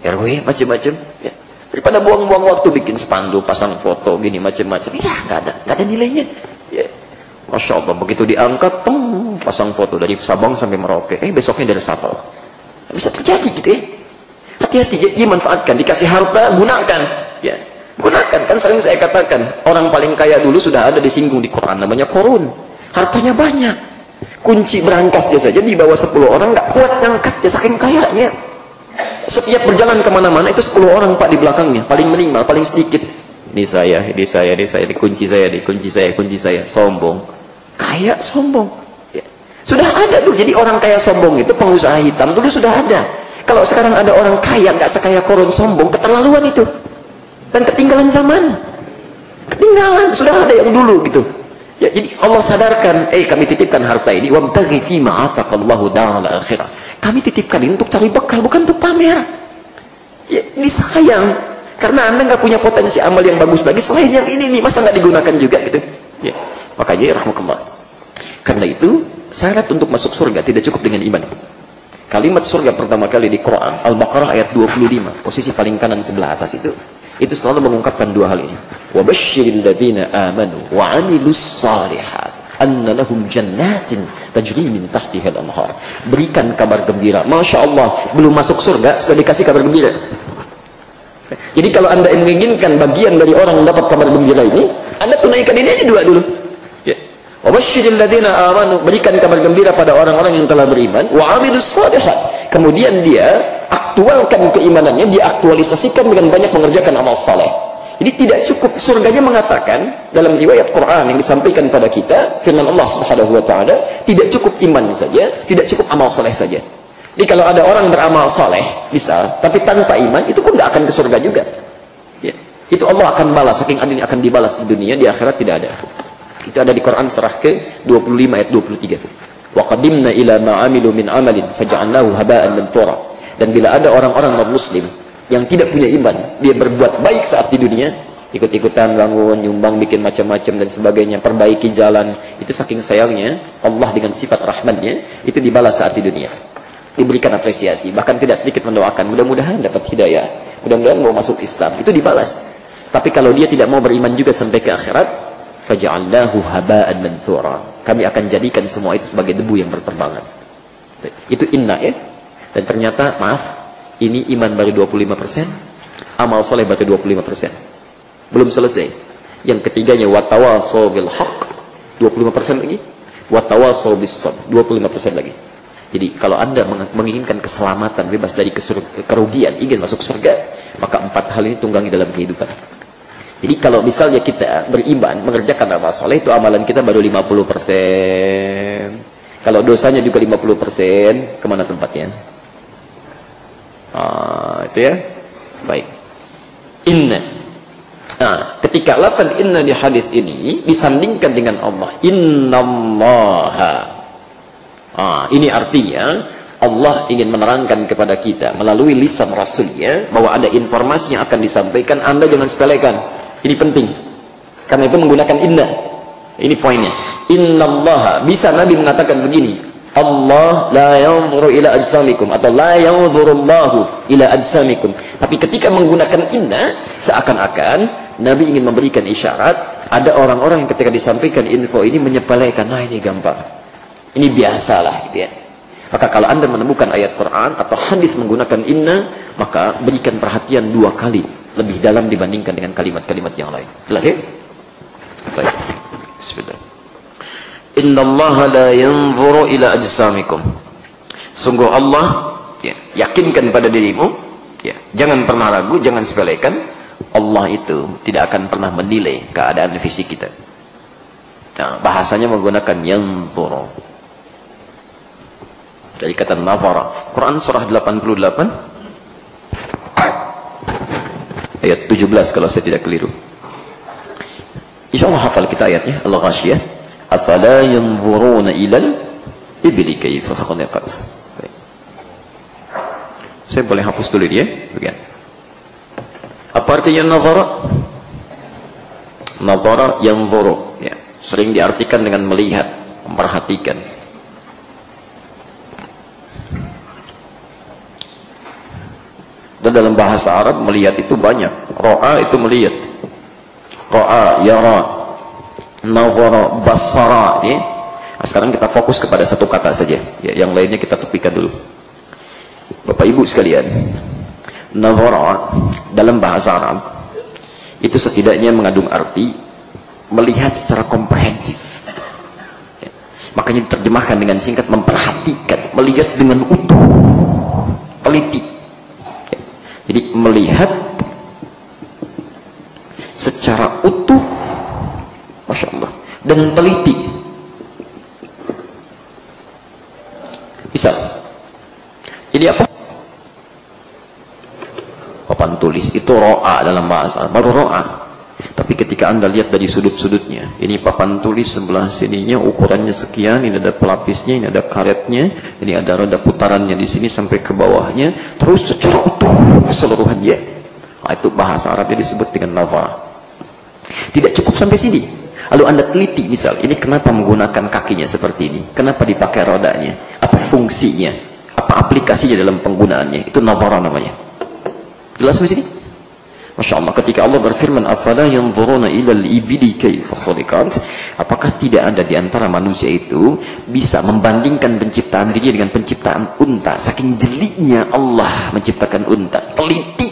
RW macam-macam. Ya. Daripada buang-buang waktu bikin spanduk, pasang foto gini macam-macam. Ya, nggak ada nilainya. Ya. Masya Allah, begitu diangkat, pasang foto dari Sabang sampai Merauke. Besoknya dari Safal. Bisa terjadi gitu ya. Hati-hati, dia manfaatkan, dikasih harta, gunakan. Ya, gunakan. Kan sering saya katakan, orang paling kaya dulu sudah ada disinggung di Quran, namanya Korun. Hartanya banyak. Kunci berangkasnya saja di bawah 10 orang, nggak kuat ngangkatnya, saking kayanya. Setiap berjalan kemana-mana, itu 10 orang Pak di belakangnya. Paling minimal, paling sedikit. Ini saya, kunci saya. Sombong. Kaya, sombong. Ya. Sudah ada dulu. Jadi orang kaya sombong itu, pengusaha hitam dulu sudah ada. Kalau sekarang ada orang kaya nggak sekaya Korun sombong, keterlaluan itu dan ketinggalan zaman. Ketinggalan, sudah ada yang dulu gitu. Ya, jadi Allah sadarkan, kami titipkan harta ini, wabtaghi fima ataqallahu daral akhirah. Kami titipkan ini untuk cari bekal, bukan untuk pamer. Ya, ini sayang karena Anda nggak punya potensi amal yang bagus lagi selain yang ini nih, masa nggak digunakan juga gitu. Ya, makanya rahmatullah. Karena itu syarat untuk masuk surga tidak cukup dengan iman. Kalimat surga pertama kali di Quran, Al-Baqarah ayat 25, posisi paling kanan sebelah atas itu selalu mengungkapkan 2 hal ini. Wa basyiril ladzina amanu wa 'amilus shalihat anna lahum jannatin tajri min tahtihal anhar. Berikan kabar gembira. Masya Allah, belum masuk surga sudah dikasih kabar gembira. Jadi kalau Anda menginginkan bagian dari orang mendapat kabar gembira ini, Anda tunaikan ini aja 2 dulu. Wabasyiril ladzina amanu, berikan kabar gembira pada orang-orang yang telah beriman, wa 'amilus shalihat. Kemudian dia aktualkan keimanannya, dia aktualisasikan dengan banyak mengerjakan amal saleh. Jadi tidak cukup, surganya mengatakan dalam riwayat Quran yang disampaikan pada kita, firman Allah Subhanahu wa taala, tidak cukup iman saja, tidak cukup amal saleh saja. Jadi kalau ada orang beramal saleh bisa, tapi tanpa iman, itu pun tidak akan ke surga juga. Ya. Itu Allah akan balas, saking adilnya akan dibalas di dunia, di akhirat tidak ada. Itu ada di Quran surah ke-25 ayat 23. Wa qadimna ila ma 'amilu min 'amalin faj'alnahu haba'an manthura. Dan bila ada orang-orang non-muslim yang tidak punya iman, dia berbuat baik saat di dunia, ikut-ikutan bangun, nyumbang, bikin macam-macam dan sebagainya, perbaiki jalan, itu saking sayangnya Allah dengan sifat rahmannya, itu dibalas saat di dunia. Diberikan apresiasi, bahkan tidak sedikit mendoakan, mudah-mudahan dapat hidayah, mudah-mudahan mau masuk Islam, itu dibalas. Tapi kalau dia tidak mau beriman juga sampai ke akhirat, faj'alnahu haba'an manthura. Kami akan jadikan semua itu sebagai debu yang berterbangan. Itu inna ya. Dan ternyata, maaf, ini iman baru 25%, amal soleh baru 25%. Belum selesai. Yang ketiganya watawasaw bil haqq, 25% lagi. Watawasaw bis sabr, 25% lagi. Jadi kalau Anda menginginkan keselamatan, bebas dari kerugian, ingin masuk surga, maka 4 hal ini tunggangi dalam kehidupan. Jadi kalau misalnya kita beriman, mengerjakan amal soleh, itu amalan kita baru 50%. Kalau dosanya juga 50%, kemana tempatnya? Itu ya. Baik. Inna. Ketika lafaz inna di hadis ini disandingkan dengan Allah. Innallaha. Ini artinya Allah ingin menerangkan kepada kita melalui lisan Rasulnya bahwa ada informasi yang akan disampaikan, Anda jangan sepelekan. Ini penting. Karena itu menggunakan inna. Ini poinnya. Innallaha. Bisa Nabi mengatakan begini, Allah la yanzuru ila ajsamikum, atau la yanzurullahu ila ajsamikum. Tapi ketika menggunakan inna, seakan-akan Nabi ingin memberikan isyarat, ada orang-orang yang ketika disampaikan info ini menyepelekan, nah ini gampang, ini biasalah gitu ya. Maka kalau Anda menemukan ayat Quran atau hadis menggunakan inna, maka berikan perhatian 2 kali lebih dalam dibandingkan dengan kalimat-kalimat yang lain. Jelas ya? Baik. Bismillah. Innallaha la yanzuru ila ajsamikum. Sungguh Allah, ya, yakinkan pada dirimu, ya, jangan pernah ragu, jangan sepelekan, Allah itu tidak akan pernah menilai keadaan fisik kita. Nah, bahasanya menggunakan yanzuru. Dari kata nazara. Quran surah 88 ayat 17 kalau saya tidak keliru. Insyaallah hafal kita ayatnya. Al-Ghasyiyah. Afala yanzuruna ilal ibli kaifa khuliqat. Saya boleh hapus dulu dia, bagian. Apa artinya nazara? Nazara yanzuru, ya, sering diartikan dengan melihat, memperhatikan. Dan dalam bahasa Arab melihat itu banyak. Ra'a itu melihat. Ra'a, yara, nazara, basara. Ya. Nah, sekarang kita fokus kepada satu kata saja. Ya, yang lainnya kita tepikan dulu. Bapak Ibu sekalian, nazara dalam bahasa Arab itu setidaknya mengandung arti melihat secara komprehensif. Ya. Makanya diterjemahkan dengan singkat memperhatikan, melihat dengan utuh, teliti. Jadi melihat secara utuh, Masya Allah, dan teliti. Misal, ini apa? Papan tulis itu ro'a dalam bahasa, baru ro'a. Tapi ketika Anda lihat dari sudut-sudutnya, ini papan tulis sebelah sininya ukurannya sekian, ini ada pelapisnya, ini ada karetnya, ini ada roda putarannya di sini sampai ke bawahnya, terus secara utuh keseluruhannya. Nah, itu bahasa Arabnya disebut dengan nazara. Tidak cukup sampai sini. Lalu Anda teliti, misal, ini kenapa menggunakan kakinya seperti ini? Kenapa dipakai rodanya? Apa fungsinya? Apa aplikasinya dalam penggunaannya? Itu nazara namanya. Jelas sampai sini? Masya Allah, ketika Allah berfirman afala yanzuruna ilal ibili kaifa khuliqat, apakah tidak ada di antara manusia itu bisa membandingkan penciptaan diri dengan penciptaan unta? Saking jelinya Allah menciptakan unta, teliti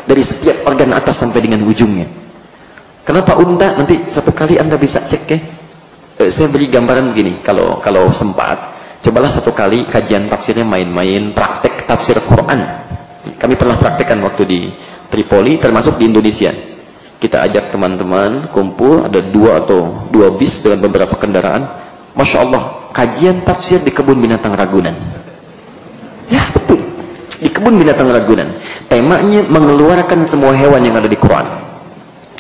dari setiap organ atas sampai dengan ujungnya. Kenapa unta? Nanti satu kali Anda bisa cek ya. Saya beri gambaran begini, kalau sempat cobalah satu kali kajian tafsirnya main-main praktek tafsir Quran. Kami pernah praktekkan waktu di Tripoli, termasuk di Indonesia. Kita ajak teman-teman kumpul, ada 2 bis dengan beberapa kendaraan. Masya Allah, kajian tafsir di kebun binatang Ragunan. Ya betul, di kebun binatang Ragunan. Temanya mengeluarkan semua hewan yang ada di Quran.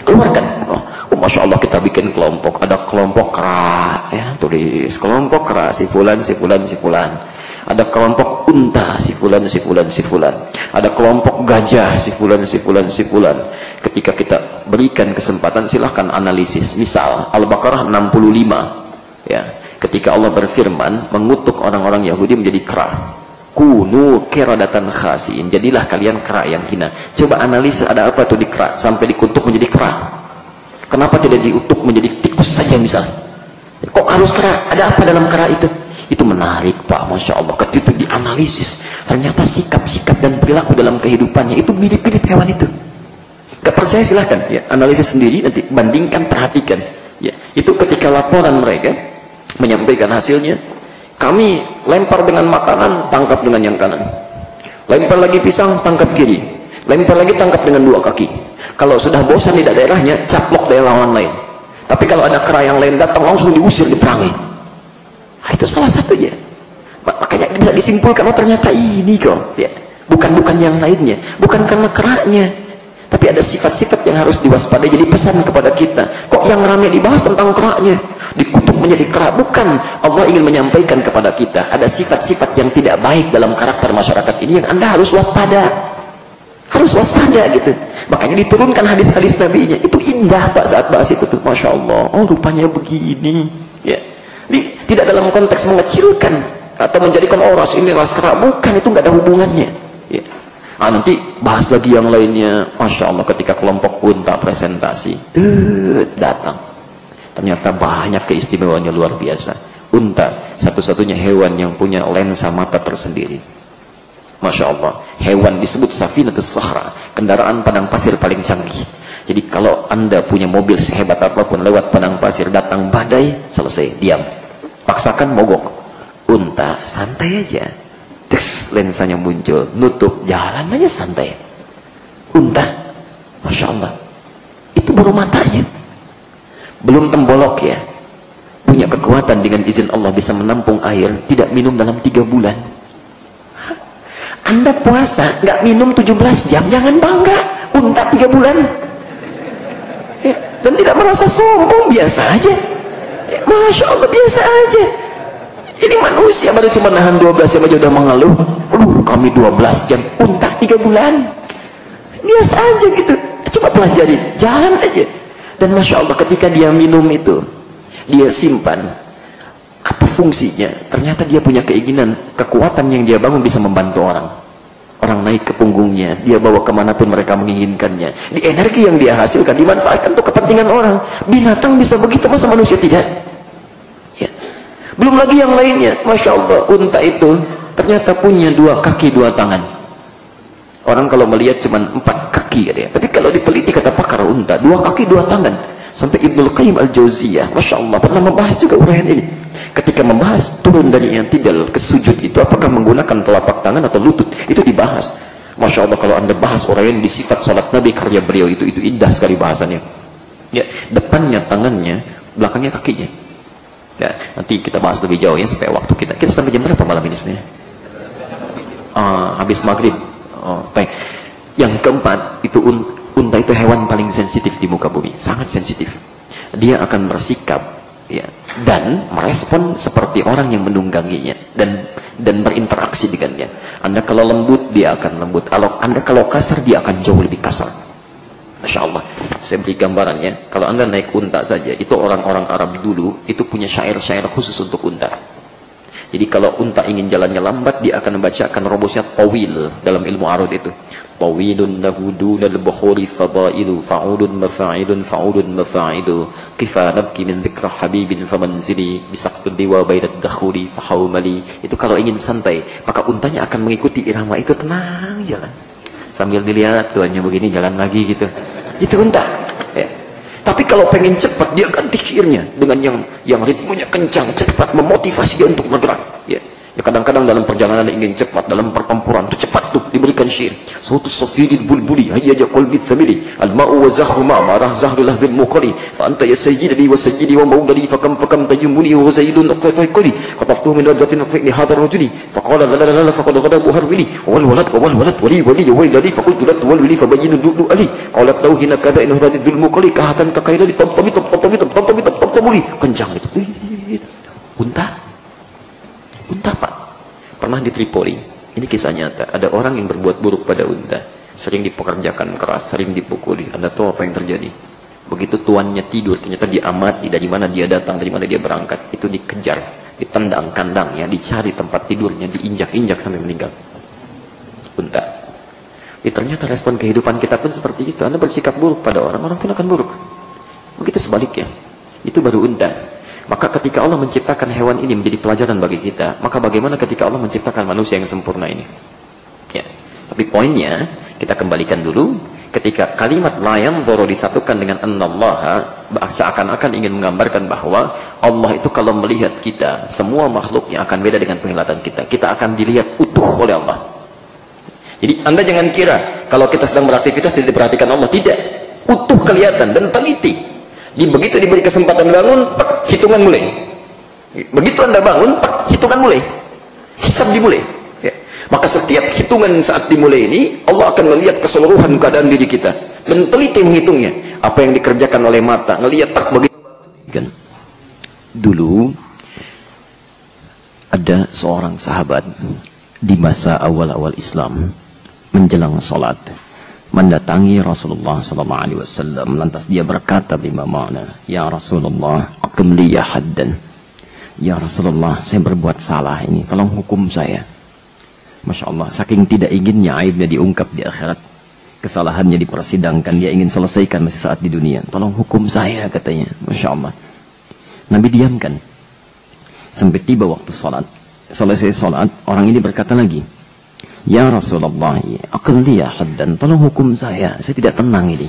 Keluarkan. Oh, Masya Allah, kita bikin kelompok. Ada kelompok kera, ya, tulis kelompok kera, si fulan, si fulan, si fulan. Ada kelompok unta, si fulan, si fulan, si fulan. Ada kelompok gajah, si fulan, si fulan, si fulan. Ketika kita berikan kesempatan, silahkan analisis. Misal Al-Baqarah 65, ya, ketika Allah berfirman mengutuk orang-orang Yahudi menjadi kera. Kunu qiradatan khasiin, jadilah kalian kera yang hina. Coba analisa ada apa tuh di kera sampai dikutuk menjadi kera. Kenapa tidak diutuk menjadi tikus saja misal? Kok harus kera? Ada apa dalam kera itu? Itu menarik Pak, Masya Allah. Ketika itu dianalisis, ternyata sikap-sikap dan perilaku dalam kehidupannya itu mirip-mirip hewan itu. Gak percaya silahkan ya, analisis sendiri, nanti bandingkan, perhatikan ya. Itu ketika laporan mereka menyampaikan hasilnya, kami lempar dengan makanan, tangkap dengan yang kanan, lempar lagi pisang, tangkap kiri, lempar lagi, tangkap dengan 2 kaki. Kalau sudah bosan di daerahnya, caplok daerah lawan lain. Tapi kalau ada kera yang lain datang, langsung diusir, diperangi. Nah, itu salah satunya. Makanya bisa disimpulkan, oh ternyata ini kok ya. Bukan yang lainnya, bukan karena keranya, tapi ada sifat-sifat yang harus diwaspadai. Jadi pesan kepada kita, kok yang ramai dibahas tentang keranya, dikutuk menjadi kera? Bukan. Allah ingin menyampaikan kepada kita ada sifat-sifat yang tidak baik dalam karakter masyarakat ini yang Anda harus waspada. Harus waspada gitu. Makanya diturunkan hadis-hadis Nabi-nya. Itu indah Pak saat bahas itu tuh, Masya Allah. Oh rupanya begini ya. Tidak dalam konteks mengecilkan atau menjadikan ras ini ras kera, bukan, itu nggak ada hubungannya ya. Nanti bahas lagi yang lainnya. Masya Allah, ketika kelompok unta presentasi, datang. Ternyata banyak keistimewaannya luar biasa. Unta satu-satunya hewan yang punya lensa mata tersendiri. Masya Allah, hewan disebut Safinatus Sahra, kendaraan padang pasir paling canggih. Jadi kalau Anda punya mobil sehebat apapun, lewat padang pasir, datang badai, selesai, diam. Paksakan mogok. Unta santai aja, terus lensanya muncul, nutup, jalan aja santai. Unta, Masya Allah, itu baru matanya, belum tembolok ya, punya kekuatan dengan izin Allah bisa menampung air, tidak minum dalam 3 bulan. Anda puasa nggak minum 17 jam, jangan bangga. Unta 3 bulan ya, dan tidak merasa sombong, biasa aja ya, Masya Allah, biasa aja. Ini manusia baru cuma nahan 12 jam aja udah mengeluh. Kami 12 jam, unta 3 bulan, biasa aja gitu. Coba pelajari, jalan aja. Dan Masya Allah, ketika dia minum itu, dia simpan, apa fungsinya? Ternyata dia punya keinginan, kekuatan yang dia bangun bisa membantu orang. Orang naik ke punggungnya, dia bawa kemanapun mereka menginginkannya. Di energi yang dia hasilkan dimanfaatkan untuk kepentingan orang. Binatang bisa begitu, masa manusia tidak? Ya. Belum lagi yang lainnya. Masya Allah, unta itu ternyata punya 2 kaki 2 tangan. Orang kalau melihat cuma 4 kaki ya, tapi kalau diteliti kata pakar unta 2 kaki 2 tangan. Sampai Ibnul Qayyim Al-Jauziyah, Masya Allah, pernah membahas juga uraian ini. Ketika membahas turun dari i'tidal ke sujud itu, apakah menggunakan telapak tangan atau lutut, itu dibahas. Masya Allah, kalau Anda bahas uraian di sifat salat Nabi karya beliau itu indah sekali bahasannya. Ya, depannya tangannya, belakangnya kakinya. Ya, nanti kita bahas lebih jauh ya, supaya waktu kita sampai jam berapa malam ini sebenarnya? Habis maghrib. Baik. Yang keempat, itu unta itu hewan paling sensitif di muka bumi, sangat sensitif. Dia akan bersikap ya, dan merespon seperti orang yang menungganginya dan berinteraksi dengannya. Anda kalau lembut, dia akan lembut. Anda kalau kasar, dia akan jauh lebih kasar. Masya Allah, saya beri gambarannya. Kalau Anda naik unta saja, itu orang-orang Arab dulu itu punya syair-syair khusus untuk unta. Jadi kalau unta ingin jalannya lambat, dia akan membacakan robosnya tawil dalam ilmu arud itu. Tawilun lahu dunal bukhuri fadailu fa'udun mafa'ilun fa'udun mafa'ilu kifa nabki min dhikra habibin famanzili bisaqtul diwa bainad dakhuri fahawmali. Itu kalau ingin santai, maka untanya akan mengikuti irama itu, tenang jalan sambil dilihat tuannya begini, jalan lagi gitu. Itu unta ya. Tapi kalau pengen cepat, dia ganti syairnya dengan yang ritmenya kencang, cepat, memotivasi dia untuk bergerak ya. Ya kadang-kadang dalam perjalanan ingin cepat, dalam pertempuran itu cepat tuh diberikan syair. Sautus safiril bulbuli hayyaja qalbi thamili al-ma'u wa zahru ma marah zahru lahdhil muqali fa anta ya sayyidi wa sayyidi wa mawlali fakam tajummuni wa zaidun qatayqali qataftu min rajatin fi hadha ar-rajuli faqala la la la faqad ghadabu harwili wal walad wali wali fa qultu la tuwali fa bayyinu dudu ali qalat tauhina kadha in radidul muqali kahatan kakaila di tamtami kencang itu. Unta Pak, pernah di Tripoli, ini kisah nyata, ada orang yang berbuat buruk pada unta, sering dipekerjakan keras, sering dipukuli. Anda tahu apa yang terjadi? Begitu tuannya tidur, ternyata diamati dari mana dia datang, dari mana dia berangkat, itu dikejar, ditendang kandangnya, dicari tempat tidurnya, diinjak-injak sampai meninggal. Unta. Ternyata respon kehidupan kita pun seperti itu. Anda bersikap buruk pada orang, orang pun akan buruk. Begitu sebaliknya. Itu baru unta. Maka ketika Allah menciptakan hewan ini menjadi pelajaran bagi kita, maka bagaimana ketika Allah menciptakan manusia yang sempurna ini? Ya. Tapi poinnya, kita kembalikan dulu, ketika kalimat la yanzuru disatukan dengan annallaha, seakan-akan ingin menggambarkan bahwa Allah itu kalau melihat kita, semua makhluknya akan beda dengan penglihatan kita. Kita akan dilihat utuh oleh Allah. Jadi Anda jangan kira kalau kita sedang beraktivitas tidak diperhatikan Allah. Tidak. Utuh kelihatan dan teliti. Begitu diberi kesempatan bangun, hitungan mulai. Begitu Anda bangun, hitungan mulai. Hisab dimulai. Ya. Maka setiap hitungan saat dimulai ini, Allah akan melihat keseluruhan keadaan diri kita dan teliti menghitungnya. Apa yang dikerjakan oleh mata, ngelihat begitu. Dulu ada seorang sahabat di masa awal-awal Islam menjelang sholat, mendatangi Rasulullah SAW. Lantas dia berkata bima ma'na, ya Rasulullah, aqim liya haddan. Ya Rasulullah, saya berbuat salah ini, tolong hukum saya. Masya Allah, saking tidak inginnya aibnya diungkap di akhirat, kesalahannya dipersidangkan, dia ingin selesaikan masih saat di dunia. Tolong hukum saya, katanya. Masya Allah. Nabi diamkan sampai tiba waktu sholat. Selesai sholat, orang ini berkata lagi, ya Rasulullah, aqim li haddan, tolong hukum saya tidak tenang ini.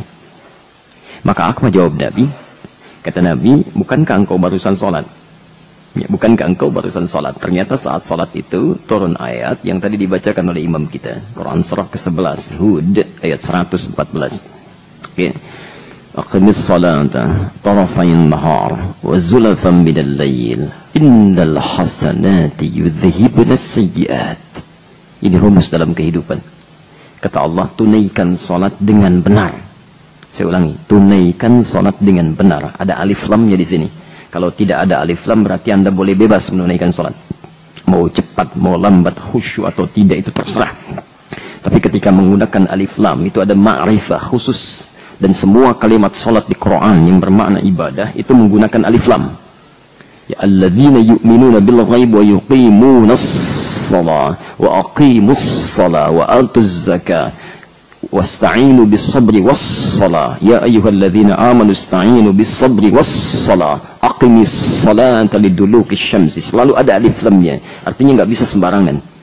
Maka apa jawab Nabi? Kata Nabi, bukankah engkau barusan sholat? Ya, bukankah engkau barusan sholat? Ternyata saat sholat itu turun ayat yang tadi dibacakan oleh imam kita, Quran surah ke-11 Hud ayat 114. Oke. Aqimis salata tarafayn nahar wa zulafan minal lail innal hasanati yudhhibuna sayyi'at. Ini rumus dalam kehidupan. Kata Allah, tunaikan salat dengan benar. Saya ulangi, tunaikan salat dengan benar. Ada alif lamnya di sini. Kalau tidak ada alif lam berarti Anda boleh bebas menunaikan salat. Mau cepat, mau lambat, khusyuk atau tidak itu terserah. Tapi ketika menggunakan alif lam itu ada ma'rifah khusus. Dan semua kalimat salat di Quran yang bermakna ibadah itu menggunakan alif lam. Ya alladzina yu'minuna bil ghaib wa yuqimunas shalah wa aqimus shalah wa atuz zakah wasta'inu bis sabri was shalah ya ayyuhalladzina amanu ista'inu bis sabri was shalah aqimis salata liduluki syamsi. Selalu ada alif lamnya, artinya nggak bisa sembarangan.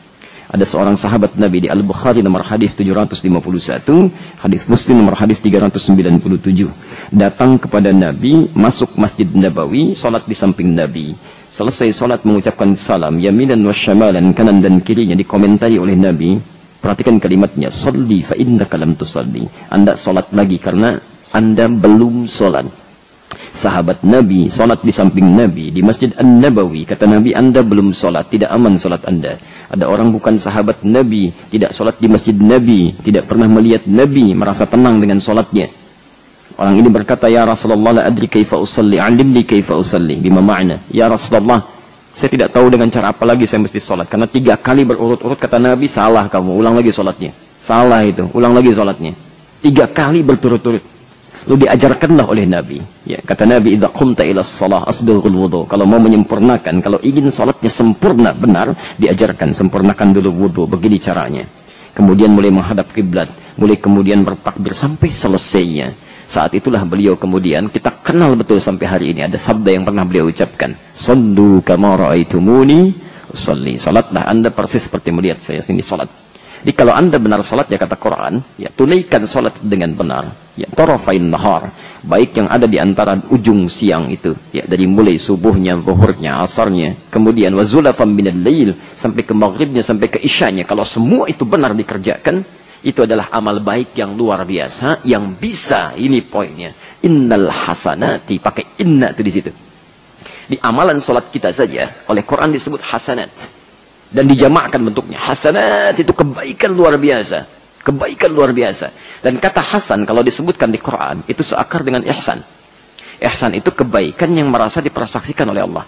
Ada seorang sahabat Nabi di Al-Bukhari nomor hadis 751, hadis Muslim nomor hadis 397. Datang kepada Nabi, masuk Masjid Nabawi, salat di samping Nabi. Selesai salat mengucapkan salam, yaminan wa syamalan, kanan dan kirinya dikomentari oleh Nabi. Perhatikan kalimatnya, sholli fa innaka lam tusalli. Anda salat lagi karena Anda belum salat. Sahabat Nabi salat di samping Nabi di Masjid An-Nabawi. Kata Nabi, Anda belum salat, tidak aman salat Anda. Ada orang bukan sahabat Nabi, tidak salat di Masjid Nabi, tidak pernah melihat Nabi, merasa tenang dengan salatnya. Orang ini berkata, ya Rasulullah, la adri kaifa usalli, alimni kaifa usalli. Bima ma'na? Ya Rasulullah, saya tidak tahu dengan cara apa lagi saya mesti salat. Karena 3 kali berurut-urut kata Nabi, salah kamu, ulang lagi salatnya. Salah itu, ulang lagi salatnya. 3 kali berturut-turut. Lalu diajarkanlah oleh Nabi. Ya, kata Nabi, idza qumta ila shalah asbighul wudu. Kalau mau menyempurnakan, kalau ingin salatnya sempurna benar, diajarkan sempurnakan dulu wudu. Begini caranya. Kemudian mulai menghadap kiblat, mulai kemudian bertakbir sampai selesainya. Saat itulah beliau kemudian kita kenal betul sampai hari ini. Ada sabda yang pernah beliau ucapkan, "Shallu kama ra'aitumuni usalli." Salatlah Anda persis seperti melihat saya sini salat. Jadi kalau Anda benar salat, ya kata Quran, ya tunaikan salat dengan benar. Ya tarafain nahar, baik yang ada di antara ujung siang itu, ya dari mulai subuhnya, zuhurnya, asarnya, kemudian wazulafam minal lail sampai ke maghribnya, sampai ke isyanya. Kalau semua itu benar dikerjakan, itu adalah amal baik yang luar biasa yang bisa, ini poinnya. Innal hasanati, pakai inna itu di situ. Di amalan salat kita saja oleh Quran disebut hasanat. Dan dijamakkan bentuknya. Hasanat itu kebaikan luar biasa. Kebaikan luar biasa. Dan kata hasan kalau disebutkan di Quran itu seakar dengan ihsan. Ihsan itu kebaikan yang merasa dipersaksikan oleh Allah.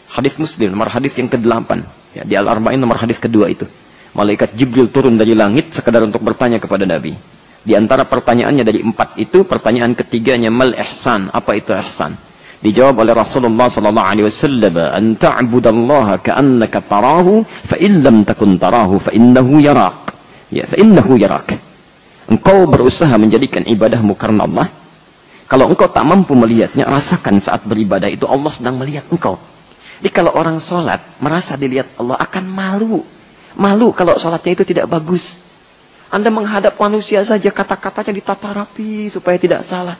Hadis Muslim nomor hadis yang ke-8. Ya, di Al-Arba'in nomor hadis kedua itu. Malaikat Jibril turun dari langit sekadar untuk bertanya kepada Nabi. Di antara pertanyaannya dari 4 itu, pertanyaan ketiganya mal ihsan. Apa itu ihsan? Dijawab oleh Rasulullah sallallahu alaihi wasallam, "An ta'budallaha ka'annaka tarahu, fa in lam takun tarahu fa innahu yarak." Ya, fa innahu yarak. Engkau berusaha menjadikan ibadahmu karena Allah. Kalau engkau tak mampu melihatnya, rasakan saat beribadah itu Allah sedang melihat engkau. Jadi kalau orang sholat merasa dilihat Allah akan malu. Malu kalau sholatnya itu tidak bagus. Anda menghadap manusia saja kata-katanya ditata rapi supaya tidak salah.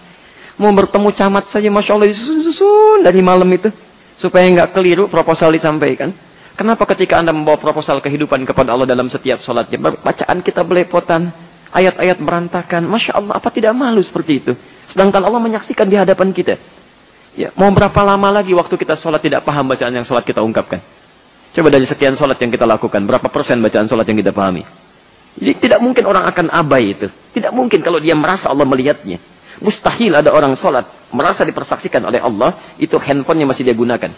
Mau bertemu camat saja, Masya Allah, disusun dari malam itu. Supaya nggak keliru proposal disampaikan. Kenapa ketika Anda membawa proposal kehidupan kepada Allah dalam setiap sholatnya, bacaan kita belepotan, ayat-ayat berantakan, Masya Allah, apa tidak malu seperti itu? Sedangkan Allah menyaksikan di hadapan kita. Ya, mau berapa lama lagi waktu kita sholat tidak paham bacaan yang sholat kita ungkapkan? Coba dari sekian sholat yang kita lakukan, berapa persen bacaan sholat yang kita pahami? Jadi tidak mungkin orang akan abai itu. Tidak mungkin kalau dia merasa Allah melihatnya. Mustahil ada orang sholat merasa dipersaksikan oleh Allah, itu handphonenya masih dia gunakan.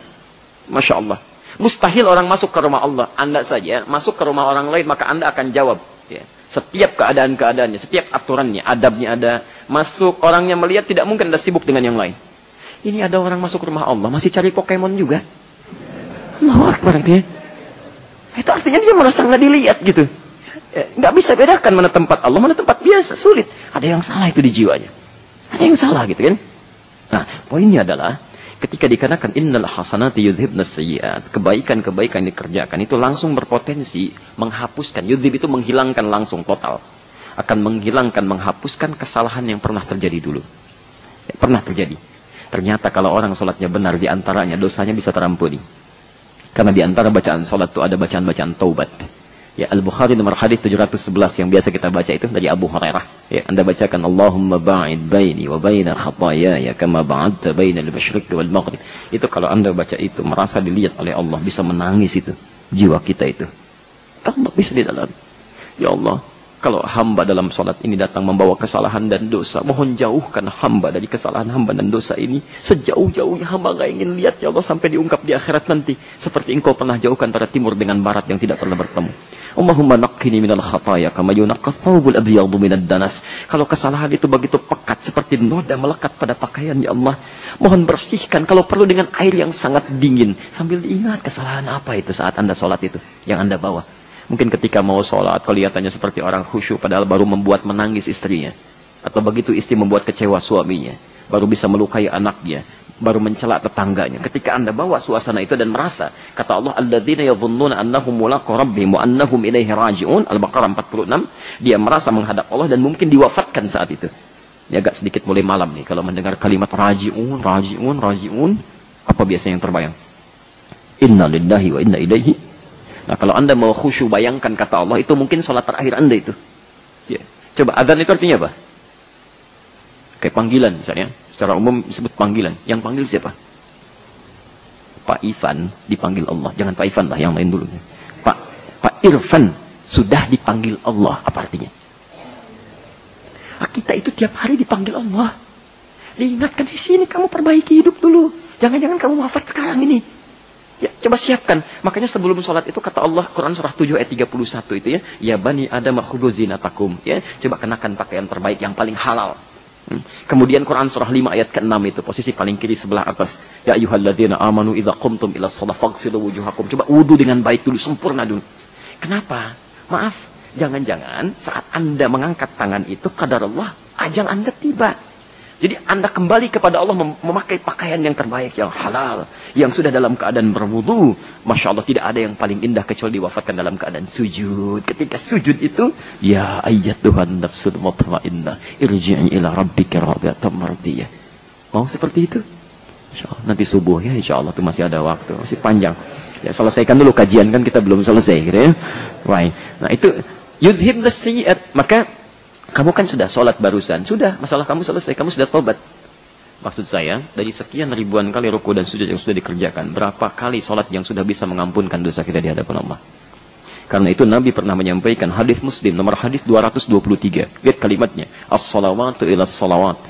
Masya Allah. Mustahil orang masuk ke rumah Allah. Anda saja masuk ke rumah orang lain, maka Anda akan jawab. Ya. Setiap keadaan-keadaannya, setiap aturannya, adabnya ada. Masuk, orangnya melihat, tidak mungkin Anda sibuk dengan yang lain. Ini ada orang masuk rumah Allah, masih cari Pokemon juga. Allahu Akbar artinya. Itu artinya dia merasa nggak dilihat gitu. Nggak bisa bedakan mana tempat Allah, mana tempat biasa, sulit. Ada yang salah itu di jiwanya. Ada yang salah gitu kan. Nah, poinnya adalah ketika dikatakan innal hasanati yudhibnas sayyi'at, kebaikan-kebaikan yang dikerjakan itu langsung berpotensi menghapuskan. Yudhib itu menghilangkan langsung total. Akan menghilangkan, menghapuskan kesalahan yang pernah terjadi dulu. Pernah terjadi. Ternyata kalau orang sholatnya benar, diantaranya dosanya bisa terampuni. Karena diantara bacaan sholat itu ada bacaan-bacaan taubat. Ya, Al-Bukhari nomor hadis 711 yang biasa kita baca itu dari Abu Hurairah. Ya, Anda bacakan Allahumma ba'id baini wa baina khataayaya kama ba'adta baina al-masyriq wal maghrib. Itu kalau Anda baca itu merasa dilihat oleh Allah, bisa menangis itu jiwa kita itu. Allah bisa di dalam. Ya Allah, kalau hamba dalam sholat ini datang membawa kesalahan dan dosa, mohon jauhkan hamba dari kesalahan hamba dan dosa ini. Sejauh-jauhnya hamba gak ingin lihat ya Allah sampai diungkap di akhirat nanti. Seperti engkau pernah jauhkan antara timur dengan barat yang tidak pernah bertemu. Allahumma naqqini minal khataya kama yunaqqa thawbul abyadu minad danas. Kalau kesalahan itu begitu pekat seperti noda melekat pada pakaian, ya Allah, mohon bersihkan kalau perlu dengan air yang sangat dingin. Sambil diingat kesalahan apa itu saat Anda sholat itu yang Anda bawa. Mungkin ketika mau sholat kelihatannya seperti orang khusyuk padahal baru membuat menangis istrinya. Atau begitu istri membuat kecewa suaminya, baru bisa melukai anaknya, baru mencela tetangganya. Ketika Anda bawa suasana itu dan merasa, kata Allah, alladzina yadhunnuna annahum mulaqu rabbihim wa annahum ilaihi raji'un, Al-Baqarah 46, dia merasa menghadap Allah dan mungkin diwafatkan saat itu. Ini agak sedikit mulai malam nih kalau mendengar kalimat raji'un, raji'un, raji'un, apa biasanya yang terbayang? Inna lillahi wa inna ilaihi. Nah, kalau Anda mau khusyuk, bayangkan kata Allah, itu mungkin sholat terakhir Anda itu. Ya. Coba, adzan itu artinya apa? Kayak panggilan misalnya. Secara umum disebut panggilan. Yang panggil siapa? Pak Ivan dipanggil Allah. Jangan Pak Ivan lah, yang lain dulu. Pak Irfan sudah dipanggil Allah. Apa artinya? Kita itu tiap hari dipanggil Allah. Diingatkan, di sini kamu perbaiki hidup dulu. Jangan-jangan kamu wafat sekarang ini. Ya, coba siapkan. Makanya sebelum sholat itu kata Allah, Quran surah 7 ayat 31 itu ya, ya bani Adam khudhu zinatakum. Ya, coba kenakan pakaian terbaik yang paling halal. Kemudian Quran surah 5 ayat ke-6 itu posisi paling kiri sebelah atas. Ya ayyuhalladzina amanu idza qumtum ila shalah faghsilu wujuhakum. Coba wudu dengan baik dulu, sempurna dulu. Kenapa? Maaf, jangan-jangan saat Anda mengangkat tangan itu qadarullah ajal Anda tiba. Jadi Anda kembali kepada Allah memakai pakaian yang terbaik, yang halal, yang sudah dalam keadaan berwudu. Masya Allah, tidak ada yang paling indah kecuali diwafatkan dalam keadaan sujud. Ketika sujud itu, ya ayyatuhan nafsul mutmainnah, irji'i ila rabbika radiyatan mardiyah. Mau seperti itu? Insya Allah, nanti subuh ya, insya Allah itu masih ada waktu, masih panjang. Ya, selesaikan dulu kajian, kan kita belum selesai gitu ya. Baik. Nah, itu yudhibnas sayyi'at. Maka kamu kan sudah sholat barusan, sudah, masalah kamu selesai, kamu sudah tobat. Maksud saya, dari sekian ribuan kali ruku dan sujud yang sudah dikerjakan, berapa kali sholat yang sudah bisa mengampunkan dosa kita di hadapan Allah? Karena itu Nabi pernah menyampaikan hadis Muslim, nomor hadis 223. Lihat kalimatnya, as-salawatu ila as-salawat,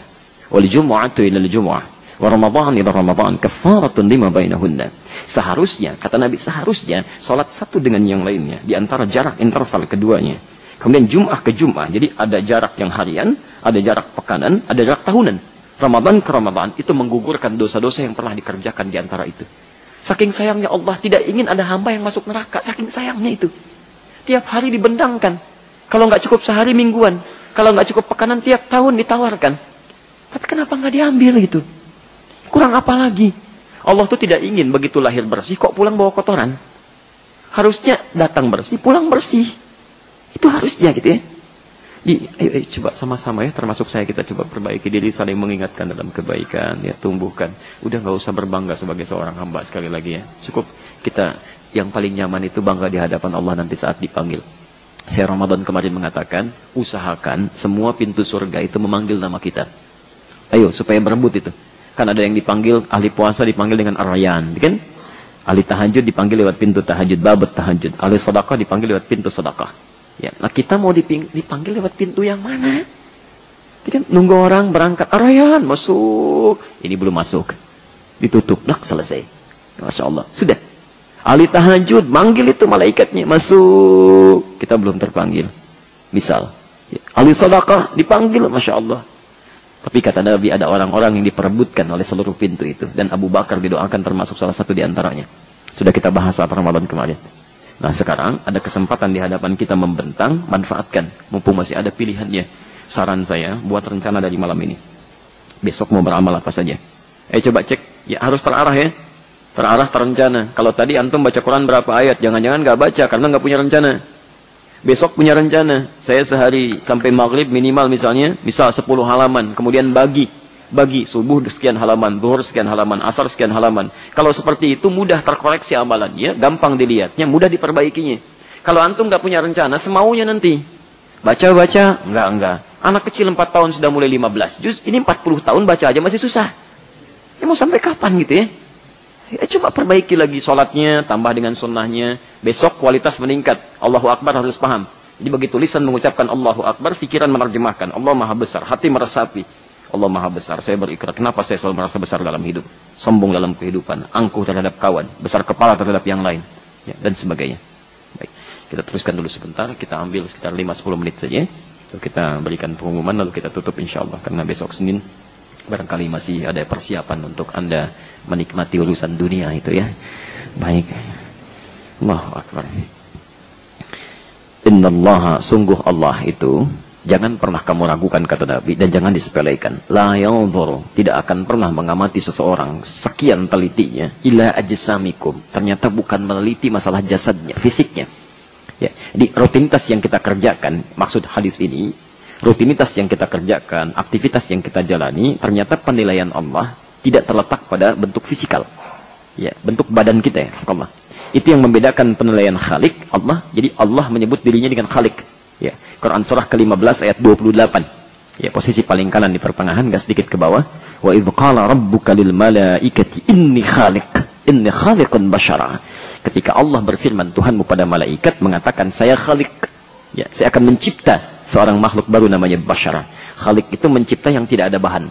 wal jumu'atu ila al-jumu'ah, wa ramadhan ila ramadhan, kafaratun lima bainahunna. Seharusnya, kata Nabi, seharusnya sholat satu dengan yang lainnya, di antara jarak interval keduanya. Kemudian Jum'ah ke Jum'ah. Jadi ada jarak yang harian, ada jarak pekanan, ada jarak tahunan. Ramadan ke Ramadan itu menggugurkan dosa-dosa yang pernah dikerjakan di antara itu. Saking sayangnya Allah tidak ingin ada hamba yang masuk neraka. Saking sayangnya itu. Tiap hari dibendangkan. Kalau nggak cukup sehari mingguan. Kalau nggak cukup pekanan tiap tahun ditawarkan. Tapi kenapa nggak diambil itu? Kurang apa lagi? Allah tuh tidak ingin begitu lahir bersih kok pulang bawa kotoran. Harusnya datang bersih, pulang bersih. Itu harusnya gitu ya. Ayo coba sama-sama ya, termasuk saya, kita coba perbaiki diri, saling mengingatkan dalam kebaikan, ya, tumbuhkan. Udah nggak usah berbangga sebagai seorang hamba sekali lagi ya. Cukup kita yang paling nyaman itu bangga di hadapan Allah nanti saat dipanggil. Saya Ramadan kemarin mengatakan, usahakan semua pintu surga itu memanggil nama kita. Ayo supaya berebut itu. Kan ada yang dipanggil ahli puasa dipanggil dengan Ar-Rayyan, kan? Ahli tahajud dipanggil lewat pintu tahajud, babat tahajud. Ahli sedekah dipanggil lewat pintu sedekah. Ya, nah kita mau dipanggil lewat pintu yang mana? Kan nunggu orang berangkat, Ar-Rayyan masuk, ini belum masuk, ditutup, nak selesai. Masya Allah, sudah. Ahli tahajud manggil itu malaikatnya, masuk, kita belum terpanggil. Misal, ya. Ahli sedekah dipanggil, Masya Allah. Tapi kata Nabi ada orang-orang yang diperebutkan oleh seluruh pintu itu, dan Abu Bakar didoakan termasuk salah satu di antaranya. Sudah kita bahas saat Ramadan kemarin. Nah sekarang ada kesempatan di hadapan kita membentang, manfaatkan. Mumpung masih ada pilihannya. Saran saya, buat rencana dari malam ini. Besok mau beramal apa saja. Coba cek, ya harus terarah ya. Terarah, terencana. Kalau tadi antum baca Quran berapa ayat, jangan-jangan nggak baca karena nggak punya rencana. Besok punya rencana. Saya sehari sampai maghrib minimal misalnya, misal 10 halaman. Kemudian bagi subuh sekian halaman, zuhur sekian halaman, asar sekian halaman. Kalau seperti itu mudah terkoreksi amalannya, gampang dilihatnya, mudah diperbaikinya. Kalau antum nggak punya rencana, semaunya nanti baca-baca, enggak. Anak kecil 4 tahun sudah mulai 15 juz, ini 40 tahun baca aja masih susah. Ya mau sampai kapan gitu ya? Coba perbaiki lagi sholatnya, tambah dengan sunnahnya. Besok kualitas meningkat. Allahu Akbar harus paham. Jadi begitu lisan mengucapkan Allahu Akbar, pikiran menerjemahkan. Allah Maha Besar, hati meresapi. Allah Maha Besar, saya berikrar. Kenapa saya selalu merasa besar dalam hidup? Sombong dalam kehidupan, angkuh terhadap kawan, besar kepala terhadap yang lain, ya, dan sebagainya. Baik, kita teruskan dulu sebentar. Kita ambil sekitar 5-10 menit saja. Lalu kita berikan pengumuman, lalu kita tutup insyaAllah. Karena besok Senin, barangkali masih ada persiapan untuk Anda menikmati urusan dunia itu ya. Baik. Allahu Akbar. Innallaha, sungguh Allah itu, jangan pernah kamu ragukan kata Nabi, dan jangan disepelekan. La yanzuru, tidak akan pernah mengamati seseorang sekian telitinya ila ajsamikum. Ternyata bukan meneliti masalah jasadnya, fisiknya. Ya, di rutinitas yang kita kerjakan, maksud hadis ini, rutinitas yang kita kerjakan, aktivitas yang kita jalani, ternyata penilaian Allah tidak terletak pada bentuk fisikal. Ya, bentuk badan kita ya, Allah. Itu yang membedakan penilaian Khalik, Allah. Jadi Allah menyebut dirinya dengan Khalik. Ya, Quran surah ke-15 ayat 28. Ya, posisi paling kanan di pertengahan, enggak sedikit ke bawah. Wa idz qala rabbuka lil malaikati inni khaliqun basyara. Ketika Allah berfirman, Tuhanmu pada malaikat mengatakan, saya Khalik. Ya, saya akan mencipta seorang makhluk baru namanya basyara. Khalik itu mencipta yang tidak ada bahan.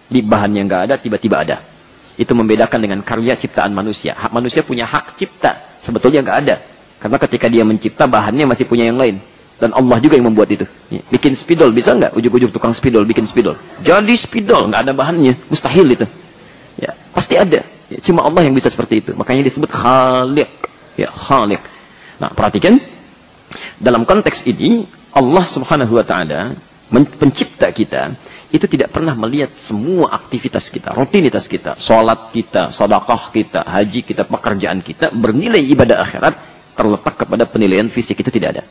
Di bahan yang enggak ada tiba-tiba ada. Itu membedakan dengan karya ciptaan manusia. Hak manusia punya hak cipta, sebetulnya enggak ada. Karena ketika dia mencipta, bahannya masih punya yang lain. Dan Allah juga yang membuat itu. Bikin spidol, bisa nggak? Ujuk-ujuk tukang spidol, bikin spidol. Jadi spidol, nggak ada bahannya. Mustahil itu. Ya, pasti ada. Ya, cuma Allah yang bisa seperti itu. Makanya disebut Khaliq. Ya, Khaliq. Nah, perhatikan. Dalam konteks ini, Allah subhanahu wa ta'ala, pencipta kita, itu tidak pernah melihat semua aktivitas kita, rutinitas kita, sholat kita, sedekah kita, haji kita, pekerjaan kita, bernilai ibadah akhirat, terletak kepada penilaian fisik, itu tidak ada.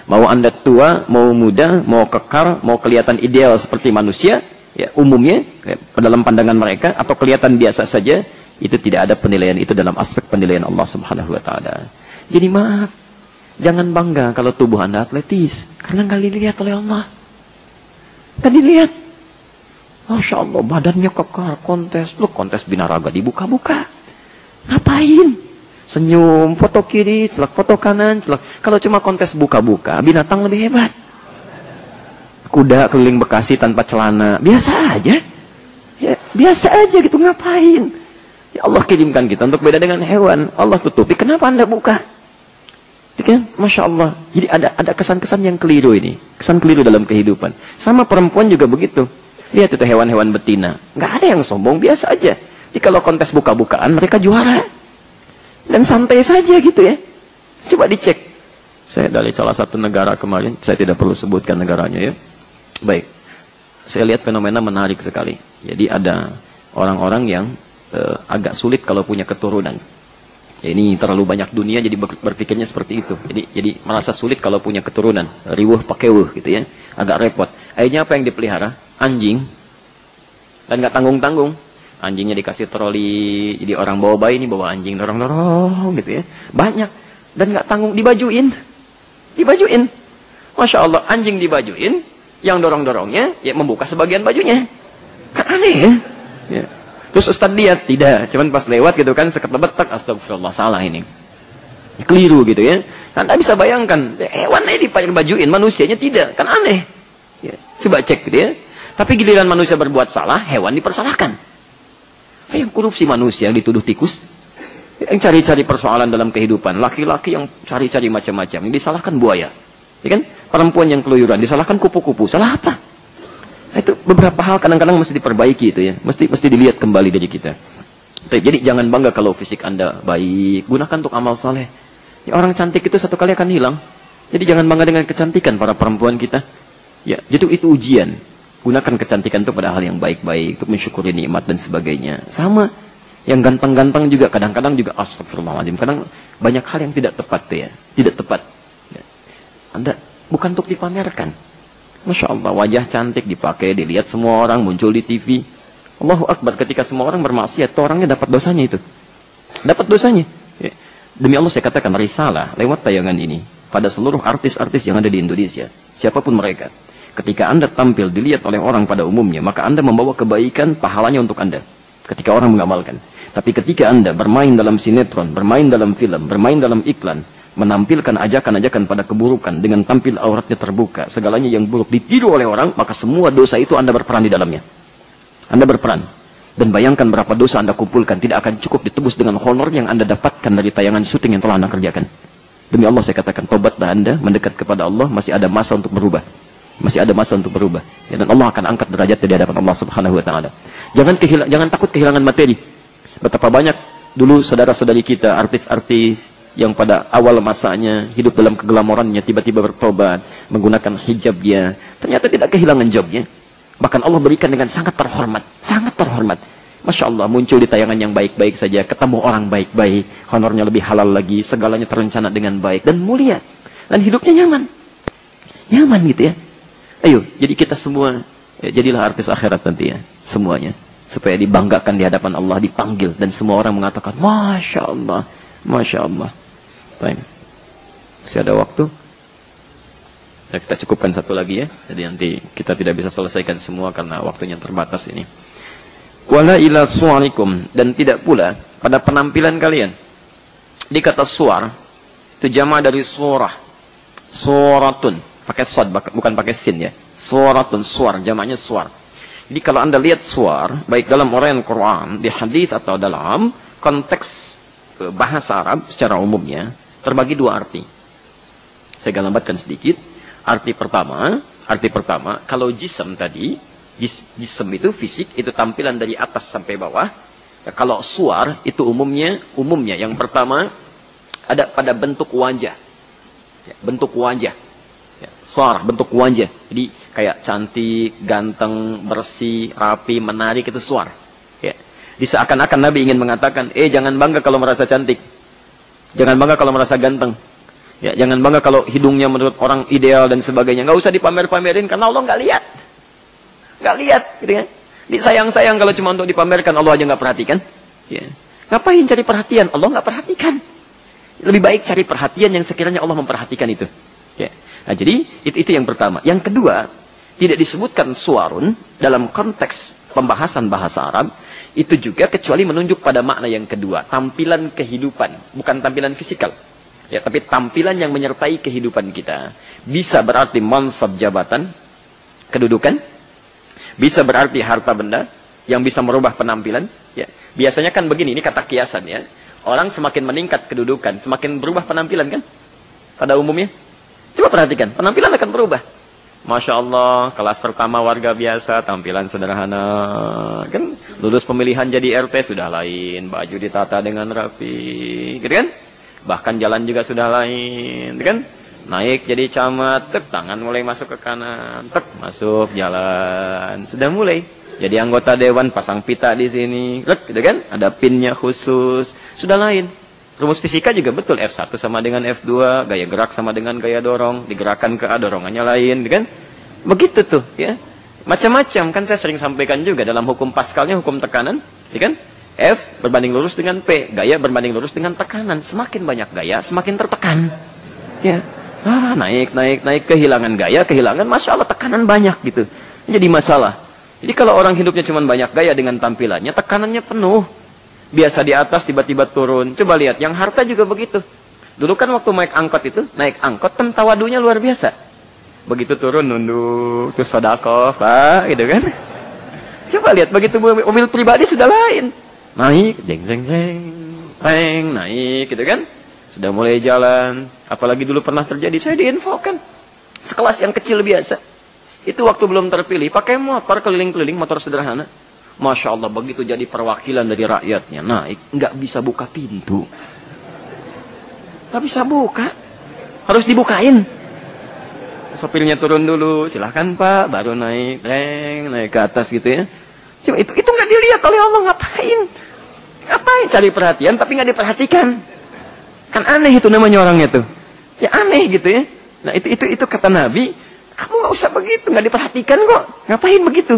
Mau Anda tua, mau muda, mau kekar, mau kelihatan ideal seperti manusia, ya umumnya, ya, dalam pandangan mereka, atau kelihatan biasa saja, itu tidak ada penilaian itu dalam aspek penilaian Allah subhanahu wa ta'ala. Jadi maaf, jangan bangga kalau tubuh Anda atletis, karena nggak dilihat oleh Allah. Nggak dilihat. Masya Allah, badannya kekar, kontes binaraga dibuka-buka. Ngapain? Senyum, foto kiri, celak foto kanan, celak. Kalau cuma kontes buka-buka, binatang lebih hebat. Kuda keliling Bekasi tanpa celana, biasa aja. Ya, biasa aja gitu, ngapain? Ya Allah kirimkan kita untuk beda dengan hewan. Allah tutupi, kenapa Anda buka? Kan? Masya Allah. Jadi ada kesan-kesan yang keliru ini. Kesan keliru dalam kehidupan. Sama perempuan juga begitu. Lihat itu hewan-hewan betina. Nggak ada yang sombong, biasa aja. Jadi kalau kontes buka-bukaan, mereka juara. Dan santai saja gitu ya. Coba dicek. Saya dari salah satu negara kemarin, saya tidak perlu sebutkan negaranya ya. Baik. Saya lihat fenomena menarik sekali. Jadi ada orang-orang yang agak sulit kalau punya keturunan. Ya, ini terlalu banyak dunia jadi berpikirnya seperti itu. Jadi merasa sulit kalau punya keturunan. Riwuh pakewuh gitu ya. Agak repot. Akhirnya apa yang dipelihara? Anjing. Dan nggak tanggung-tanggung. Anjingnya dikasih troli, jadi orang bawa bayi ini bawa anjing dorong-dorong gitu ya. Banyak. Dan nggak tanggung, dibajuin. Masya Allah, anjing dibajuin, yang dorong-dorongnya ya membuka sebagian bajunya. Kan aneh ya. Ya. Terus Ustadz lihat, tidak. Cuman pas lewat gitu kan, seketebetak, astagfirullah, salah ini. Keliru gitu ya. Anda bisa bayangkan, hewannya dibajuin, manusianya tidak. Kan aneh. Ya. Coba cek gitu ya. Tapi giliran manusia berbuat salah, hewan dipersalahkan. Yang korupsi manusia yang dituduh tikus, yang cari-cari persoalan dalam kehidupan, laki-laki yang cari-cari macam-macam, yang disalahkan buaya, ya kan? Perempuan yang keluyuran disalahkan kupu-kupu, salah apa? Nah, itu beberapa hal kadang-kadang mesti diperbaiki itu ya, mesti dilihat kembali dari kita. Jadi jangan bangga kalau fisik Anda baik, gunakan untuk amal saleh. Ya, orang cantik itu satu kali akan hilang. Jadi jangan bangga dengan kecantikan para perempuan kita. Ya, itu ujian. Gunakan kecantikan itu pada hal yang baik-baik, untuk mensyukuri nikmat dan sebagainya. Sama, yang ganteng-ganteng juga kadang-kadang juga astagfirullahaladzim. Kadang banyak hal yang tidak tepat tuh ya, tidak tepat. Ya. Anda bukan untuk dipamerkan. Masya Allah, wajah cantik dipakai, dilihat semua orang, muncul di TV. Allahu Akbar, ketika semua orang bermaksiat, tuh orangnya dapat dosanya itu. Dapat dosanya. Ya. Demi Allah saya katakan risalah lewat tayangan ini pada seluruh artis-artis yang ada di Indonesia, siapapun mereka. Ketika Anda tampil dilihat oleh orang pada umumnya, maka Anda membawa kebaikan, pahalanya untuk Anda. Ketika orang mengamalkan. Tapi ketika Anda bermain dalam sinetron, bermain dalam film, bermain dalam iklan, menampilkan ajakan-ajakan pada keburukan dengan tampil auratnya terbuka, segalanya yang buruk ditiru oleh orang, maka semua dosa itu Anda berperan di dalamnya. Anda berperan. Dan bayangkan berapa dosa Anda kumpulkan, tidak akan cukup ditebus dengan honor yang Anda dapatkan dari tayangan syuting yang telah Anda kerjakan. Demi Allah saya katakan, tobatlah Anda, mendekat kepada Allah, masih ada masa untuk berubah. Masih ada masa untuk berubah. Ya, dan Allah akan angkat derajat di hadapan Allah Subhanahu wa taala. Jangan takut kehilangan materi. Betapa banyak dulu saudara-saudari kita, artis-artis yang pada awal masanya hidup dalam keglamorannya, tiba-tiba bertobat, menggunakan hijabnya, ternyata tidak kehilangan jobnya. Bahkan Allah berikan dengan sangat terhormat, sangat terhormat. Masya Allah, muncul di tayangan yang baik-baik saja, ketemu orang baik-baik, honornya lebih halal lagi, segalanya terencana dengan baik dan mulia, dan hidupnya nyaman, nyaman gitu ya. Ayo, jadi kita semua, ya, jadilah artis akhirat nanti ya, semuanya, supaya dibanggakan di hadapan Allah, dipanggil, dan semua orang mengatakan, Masya Allah, Masya Allah. Baik, masih ada waktu. Ya, kita cukupkan satu lagi ya. Jadi nanti kita tidak bisa selesaikan semua karena waktunya terbatas ini. Wala ila suwarikum, dan tidak pula pada penampilan kalian. Di kata suar itu jama' dari surah. Suratun, pakai sad bukan pakai sin ya. Suratun, suar, jamaknya suar. Jadi kalau Anda lihat suar baik dalam uraian Quran, di hadis atau dalam konteks bahasa Arab secara umumnya terbagi dua arti. Saya gambarkan sedikit. Arti pertama, kalau jism tadi, jism itu fisik, itu tampilan dari atas sampai bawah. Ya, kalau suar itu umumnya yang pertama ada pada bentuk wajah. Ya, bentuk wajah. Ya, suar, bentuk wajah. Jadi kayak cantik, ganteng, bersih, rapi, menarik, itu suar. Ya. Seakan-akan Nabi ingin mengatakan, jangan bangga kalau merasa cantik. Jangan bangga kalau merasa ganteng. Ya, jangan bangga kalau hidungnya menurut orang ideal dan sebagainya. Nggak usah dipamer-pamerin karena Allah nggak lihat. Nggak lihat, gitu kan? Disayang-sayang kalau cuma untuk dipamerkan, Allah aja nggak perhatikan. Ya. Ngapain cari perhatian? Allah nggak perhatikan. Lebih baik cari perhatian yang sekiranya Allah memperhatikan itu. Ya. Nah, jadi itu yang pertama. Yang kedua, tidak disebutkan suarun dalam konteks pembahasan bahasa Arab itu juga kecuali menunjuk pada makna yang kedua, tampilan kehidupan, bukan tampilan fisikal. Ya, tapi tampilan yang menyertai kehidupan kita. Bisa berarti mansab jabatan, kedudukan. Bisa berarti harta benda yang bisa merubah penampilan. Ya, biasanya kan begini, ini kata kiasan ya. Orang semakin meningkat kedudukan, semakin berubah penampilan kan? Pada umumnya. Coba perhatikan, penampilan akan berubah. Masya Allah, kelas pertama warga biasa, tampilan sederhana. Kan lulus pemilihan jadi RT sudah lain, baju ditata dengan rapi, gitu kan? Bahkan jalan juga sudah lain, kan? Naik jadi camat, tangan mulai masuk ke kanan, masuk jalan, sudah mulai. Jadi anggota dewan, pasang pita di sini, gitu kan? Ada pinnya khusus, sudah lain. Rumus fisika juga betul, F1 sama dengan F2, gaya gerak sama dengan gaya dorong, digerakkan ke A, dorongannya lain, kan? Begitu tuh, ya. Macam-macam, kan saya sering sampaikan juga dalam hukum Pascalnya, hukum tekanan, kan? F berbanding lurus dengan P, gaya berbanding lurus dengan tekanan. Semakin banyak gaya, semakin tertekan. Ya, naik, kehilangan gaya, Masya Allah, tekanan banyak gitu. Jadi masalah. Jadi kalau orang hidupnya cuma banyak gaya dengan tampilannya, tekanannya penuh. Biasa di atas, tiba-tiba turun. Coba lihat, yang harta juga begitu. Dulu kan waktu naik angkot kan tawadunya luar biasa. Begitu turun, nunduk, terus sedekah, Pak, gitu kan. Coba lihat, begitu mobil pribadi sudah lain. Naik, jeng, naik, gitu kan. Sudah mulai jalan. Apalagi dulu pernah terjadi, saya diinfokan. Sekelas yang kecil biasa. Itu waktu belum terpilih, pakai motor keliling-keliling, motor sederhana. Masya Allah, begitu jadi perwakilan dari rakyatnya. Naik, nggak bisa buka pintu. Nggak bisa buka. Harus dibukain. Sopirnya turun dulu, silahkan Pak, baru naik ke atas gitu ya. Cuma itu nggak dilihat oleh Allah, ngapain? Ngapain cari perhatian tapi nggak diperhatikan? Kan aneh itu namanya orangnya tuh. Ya aneh gitu ya. Nah itu kata Nabi, kamu nggak usah begitu, nggak diperhatikan kok. Ngapain begitu?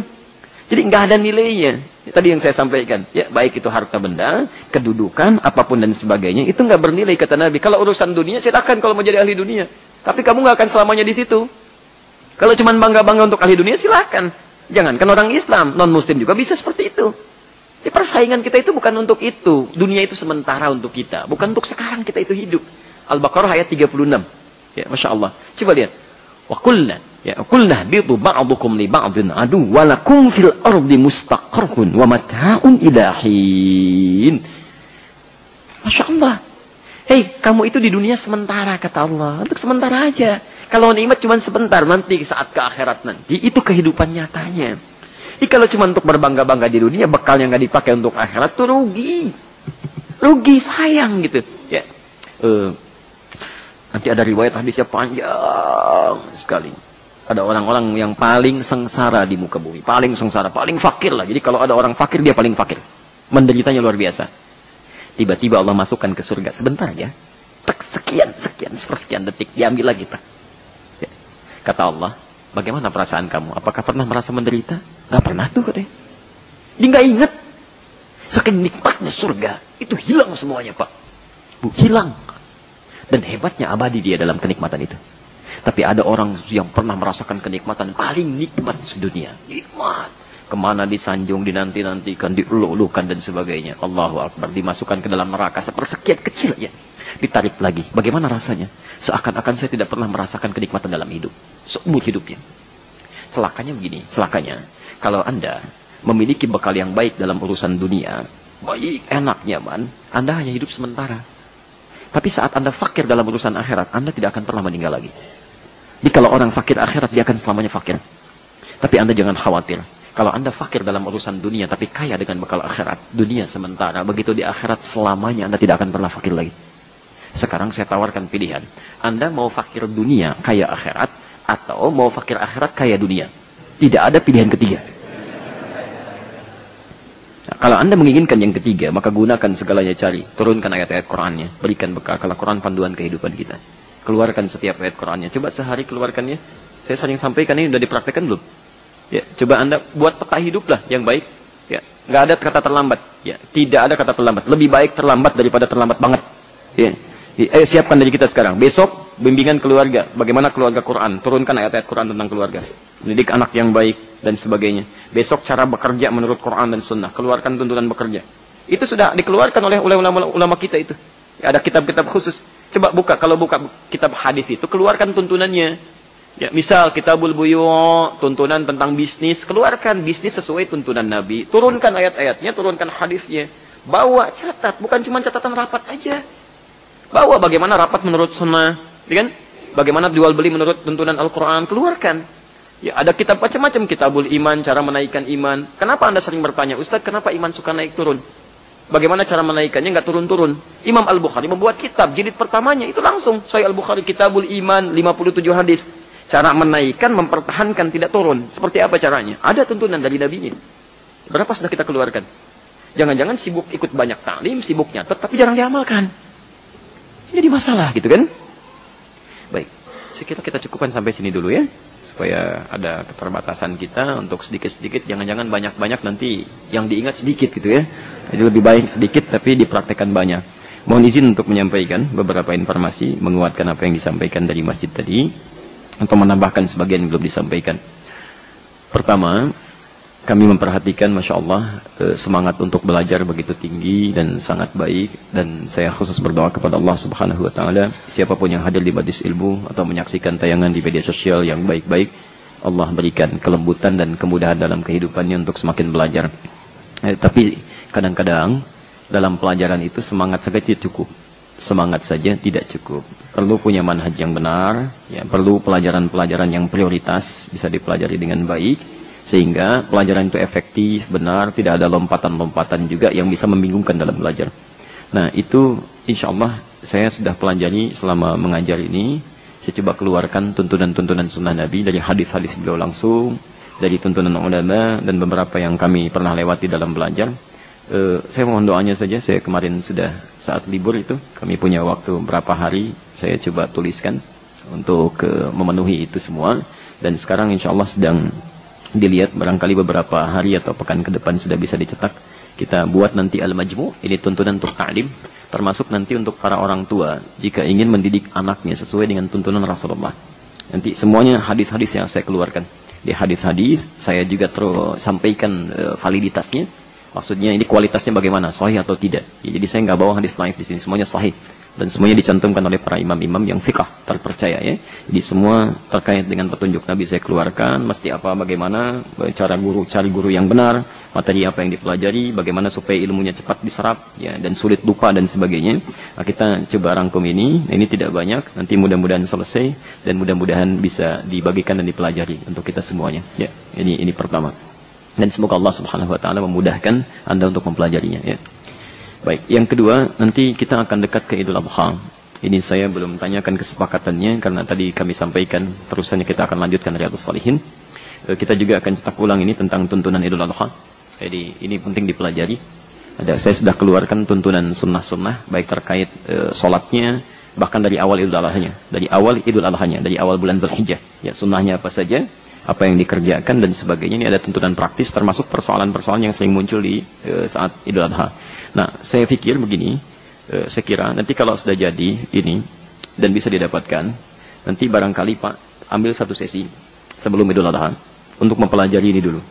Jadi nggak ada nilainya. Tadi yang saya sampaikan, ya baik itu harta benda, kedudukan, apapun dan sebagainya, itu nggak bernilai kata Nabi. Kalau urusan dunia, silakan kalau mau jadi ahli dunia. Tapi kamu nggak akan selamanya di situ. Kalau cuma bangga-bangga untuk ahli dunia, silakan. Jangankan orang Islam, non-Muslim juga bisa seperti itu. Jadi persaingan kita itu bukan untuk itu. Dunia itu sementara untuk kita, bukan untuk sekarang kita itu hidup. Al-Baqarah ayat 36. Ya, Masya Allah. Coba lihat. Wa qulna bitu ba'dukum li ba'din adu wa lakum fil ardi mustaqarrun wa mata'un ila hin. Masya Allah. Hei, kamu itu di dunia sementara kata Allah. Untuk sementara aja. Kalau nikmat cuma sebentar, nanti saat ke akhirat nanti itu kehidupan nyatanya. Jadi kalau cuma untuk berbangga-bangga di dunia, bekal yang nggak dipakai untuk akhirat tuh rugi. Rugi, sayang gitu. Ya. Nanti ada riwayat hadisnya panjang sekali. Ada orang-orang yang paling sengsara di muka bumi. Paling sengsara, paling fakir lah. Jadi kalau ada orang fakir, dia paling fakir. Menderitanya luar biasa. Tiba-tiba Allah masukkan ke surga. Sebentar ya. Sepersekian detik. Diambil lagi. Ya. Kata Allah, bagaimana perasaan kamu? Apakah pernah merasa menderita? Gak pernah tuh katanya. Dia gak ingat. Saking nikmatnya surga. Itu hilang semuanya Pak. Hilang. Dan hebatnya abadi dia dalam kenikmatan itu. Tapi ada orang yang pernah merasakan kenikmatan paling nikmat sedunia. Nikmat. Kemana disanjung, dinanti-nantikan, dielulukan dan sebagainya. Allahu Akbar. Dimasukkan ke dalam neraka sepersekian kecil ya. Ditarik lagi. Bagaimana rasanya? Seakan-akan saya tidak pernah merasakan kenikmatan dalam hidup. Seumur hidupnya. Celakanya begini. Celakanya. Kalau Anda memiliki bekal yang baik dalam urusan dunia. Baik, enak, nyaman. Anda hanya hidup sementara. Tapi saat Anda fakir dalam urusan akhirat, Anda tidak akan pernah meninggal lagi. Jadi kalau orang fakir akhirat, dia akan selamanya fakir. Tapi Anda jangan khawatir. Kalau Anda fakir dalam urusan dunia, tapi kaya dengan bekal akhirat, dunia sementara, begitu di akhirat, selamanya Anda tidak akan pernah fakir lagi. Sekarang saya tawarkan pilihan. Anda mau fakir dunia, kaya akhirat, atau mau fakir akhirat, kaya dunia. Tidak ada pilihan ketiga. Nah, kalau Anda menginginkan yang ketiga, maka gunakan segalanya cari. Turunkan ayat-ayat Qur'annya. Berikan bekal. Kalau Qur'an panduan kehidupan kita. Keluarkan setiap ayat Qur'annya. Coba sehari keluarkannya. Saya sering sampaikan ini, sudah dipraktekkan belum? Ya, coba Anda buat peta hidup lah yang baik. Ya, nggak ada kata terlambat. Ya, tidak ada kata terlambat. Lebih baik terlambat daripada terlambat banget. Ya. Ayo siapkan dari kita sekarang. Besok bimbingan keluarga. Bagaimana keluarga Quran? Turunkan ayat-ayat Quran tentang keluarga. Mendidik anak yang baik dan sebagainya. Besok cara bekerja menurut Quran dan Sunnah. Keluarkan tuntunan bekerja. Itu sudah dikeluarkan oleh ulama kita itu. Ada kitab-kitab khusus. Coba buka. Kalau buka kitab hadis itu, keluarkan tuntunannya. Ya, misal Kitabul Buyu', tuntunan tentang bisnis, keluarkan bisnis sesuai tuntunan Nabi. Turunkan ayat-ayatnya, turunkan hadisnya. Bawa, catat, bukan cuma catatan rapat aja. Bawa bagaimana rapat menurut sunnah, kan? Bagaimana jual beli menurut tuntunan Al-Quran, keluarkan. Ya, ada kitab macam-macam, Kitabul Iman, cara menaikkan iman. Kenapa Anda sering bertanya, Ustaz, kenapa iman suka naik turun? Bagaimana cara menaikkannya nggak turun-turun? Imam Al-Bukhari membuat kitab, jilid pertamanya itu langsung Sahih Al-Bukhari, Kitabul Iman, 57 hadis. Cara menaikkan, mempertahankan, tidak turun. Seperti apa caranya? Ada tuntunan dari Nabi-nya. Berapa sudah kita keluarkan? Jangan-jangan sibuk ikut banyak taklim, sibuk nyatet, tapi jarang diamalkan. Jadi masalah gitu kan? Baik, sekira kita cukupkan sampai sini dulu ya. Supaya ada keterbatasan kita untuk sedikit-sedikit. Jangan-jangan banyak-banyak nanti yang diingat sedikit gitu ya. Jadi lebih baik sedikit tapi dipraktekkan banyak. Mohon izin untuk menyampaikan beberapa informasi, menguatkan apa yang disampaikan dari masjid tadi. Untuk menambahkan sebagian yang belum disampaikan. Pertama, kami memperhatikan Masya Allah semangat untuk belajar begitu tinggi dan sangat baik. Dan saya khusus berdoa kepada Allah Subhanahu Wa Taala, siapapun yang hadir di majlis ilmu atau menyaksikan tayangan di media sosial yang baik-baik, Allah berikan kelembutan dan kemudahan dalam kehidupannya untuk semakin belajar. Tapi kadang-kadang dalam pelajaran itu semangat saja tidak cukup. Semangat saja tidak cukup. Perlu punya manhaj yang benar, ya, perlu pelajaran-pelajaran yang prioritas bisa dipelajari dengan baik, sehingga pelajaran itu efektif, benar, tidak ada lompatan-lompatan juga yang bisa membingungkan dalam belajar. Nah, itu insya Allah saya sudah pelajari selama mengajar ini, saya coba keluarkan tuntunan-tuntunan sunnah Nabi dari hadis-hadis beliau langsung, dari tuntunan ulama dan beberapa yang kami pernah lewati dalam belajar. Saya mohon doanya saja. Saya kemarin sudah saat libur itu, kami punya waktu berapa hari, saya coba tuliskan untuk memenuhi itu semua. Dan sekarang insya Allah sedang dilihat, barangkali beberapa hari atau pekan ke depan sudah bisa dicetak. Kita buat nanti Al-Majmu', ini tuntunan untuk ta'lim, termasuk nanti untuk para orang tua jika ingin mendidik anaknya sesuai dengan tuntunan Rasulullah. Nanti semuanya hadis-hadis yang saya keluarkan. Di hadis-hadis saya juga terus sampaikan validitasnya. Maksudnya ini kualitasnya bagaimana, sahih atau tidak. Ya, jadi saya nggak bawa hadis dhaif di sini, semuanya sahih. Dan semuanya dicantumkan oleh para imam-imam yang fiqh terpercaya ya. Jadi semua terkait dengan petunjuk Nabi saya keluarkan, mesti apa, bagaimana cara cari guru yang benar, materi apa yang dipelajari, bagaimana supaya ilmunya cepat diserap ya, dan sulit lupa dan sebagainya. Nah, kita coba rangkum ini. Nah, ini tidak banyak, nanti mudah-mudahan selesai dan mudah-mudahan bisa dibagikan dan dipelajari untuk kita semuanya. Ya, ini pertama. Dan semoga Allah Subhanahu wa taala memudahkan Anda untuk mempelajarinya ya. Baik, yang kedua, nanti kita akan dekat ke Idul Adha. Ini saya belum tanyakan kesepakatannya karena tadi kami sampaikan, terusannya kita akan lanjutkan Riyadhus Shalihin. Kita juga akan cetak ulang ini tentang tuntunan Idul Adha. Jadi ini penting dipelajari. Saya sudah keluarkan tuntunan sunnah-sunnah baik terkait sholatnya, bahkan dari awal Idul Adha-nya, dari awal Idul Adha-nya, dari awal bulan Dzulhijjah. Ya, sunnahnya apa saja, apa yang dikerjakan dan sebagainya. Ini ada tuntunan praktis termasuk persoalan-persoalan yang sering muncul di saat Idul Adha. Nah, saya pikir begini, saya kira nanti kalau sudah jadi ini dan bisa didapatkan, nanti barangkali Pak ambil satu sesi sebelum Idul Adha untuk mempelajari ini dulu.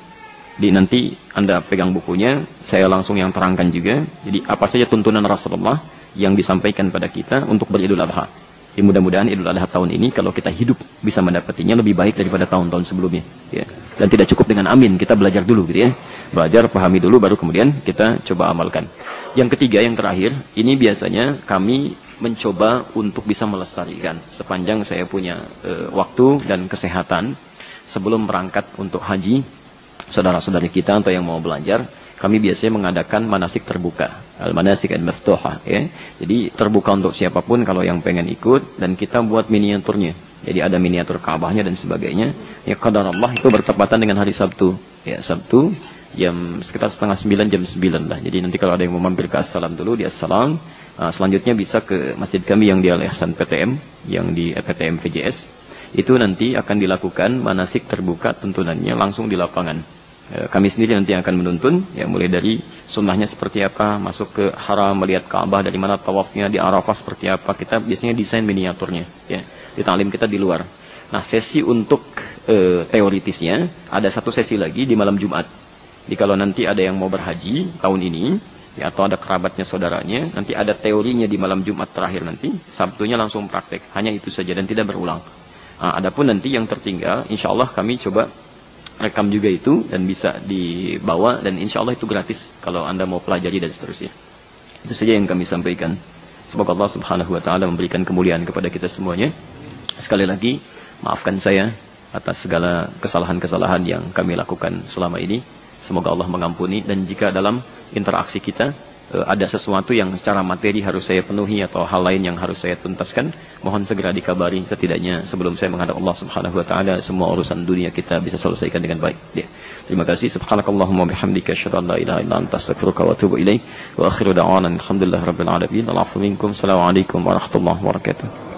Nanti Anda pegang bukunya, saya langsung yang terangkan juga. Jadi apa saja tuntunan Rasulullah yang disampaikan pada kita untuk beridul Adha. Mudah-mudahan Idul Adha tahun ini kalau kita hidup bisa mendapatinya lebih baik daripada tahun-tahun sebelumnya. Ya. Dan tidak cukup dengan amin, kita belajar dulu gitu ya. Belajar, pahami dulu, baru kemudian kita coba amalkan. Yang ketiga, yang terakhir, ini biasanya kami mencoba untuk bisa melestarikan sepanjang saya punya waktu dan kesehatan sebelum berangkat untuk haji. Saudara-saudari kita atau yang mau belajar, kami biasanya mengadakan manasik terbuka, al-manasik al-maftuhah ya. Jadi terbuka untuk siapapun kalau yang pengen ikut, dan kita buat miniaturnya. Jadi ada miniatur Ka'bahnya dan sebagainya. Ya qadar Allah itu bertepatan dengan hari Sabtu. Ya, Sabtu jam sekitar 8:30 jam 9 lah. Jadi nanti kalau ada yang mau mampir ke Assalam dulu, di Assalam. Selanjutnya bisa ke masjid kami yang di Al-Ihsan PTM, yang di PTM VJS. Itu nanti akan dilakukan manasik terbuka tuntunannya langsung di lapangan. Kami sendiri nanti akan menuntun, ya mulai dari sunnahnya seperti apa, masuk ke haram, melihat Ka'bah dari mana, tawafnya di Arafah seperti apa. Kita biasanya desain miniaturnya, ya. Di taklim kita di luar. Nah, sesi untuk teoritisnya ada satu sesi lagi di malam Jumat. Jadi kalau nanti ada yang mau berhaji tahun ini, ya, atau ada kerabatnya, saudaranya, nanti ada teorinya di malam Jumat terakhir nanti, Sabtunya langsung praktek. Hanya itu saja dan tidak berulang. Adapun nanti yang tertinggal, insya Allah kami coba rekam juga itu dan bisa dibawa, dan insya Allah itu gratis kalau Anda mau pelajari dan seterusnya. Itu saja yang kami sampaikan. Semoga Allah Subhanahu wa taala memberikan kemuliaan kepada kita semuanya. Sekali lagi, maafkan saya atas segala kesalahan-kesalahan yang kami lakukan selama ini. Semoga Allah mengampuni, dan jika dalam interaksi kita ada sesuatu yang secara materi harus saya penuhi atau hal lain yang harus saya tuntaskan, mohon segera dikabari, setidaknya sebelum saya menghadap Allah Subhanahu wa taala semua urusan dunia kita bisa selesaikan dengan baik. Ya. Terima kasih. Subhanakallahumma bihamdika asyhadu an la ilaha illa anta astaghfiruka wa atubu ilaik. Wa akhiru da'wana alhamdulillahirabbil alamin. Assalamualaikum warahmatullahi wabarakatuh.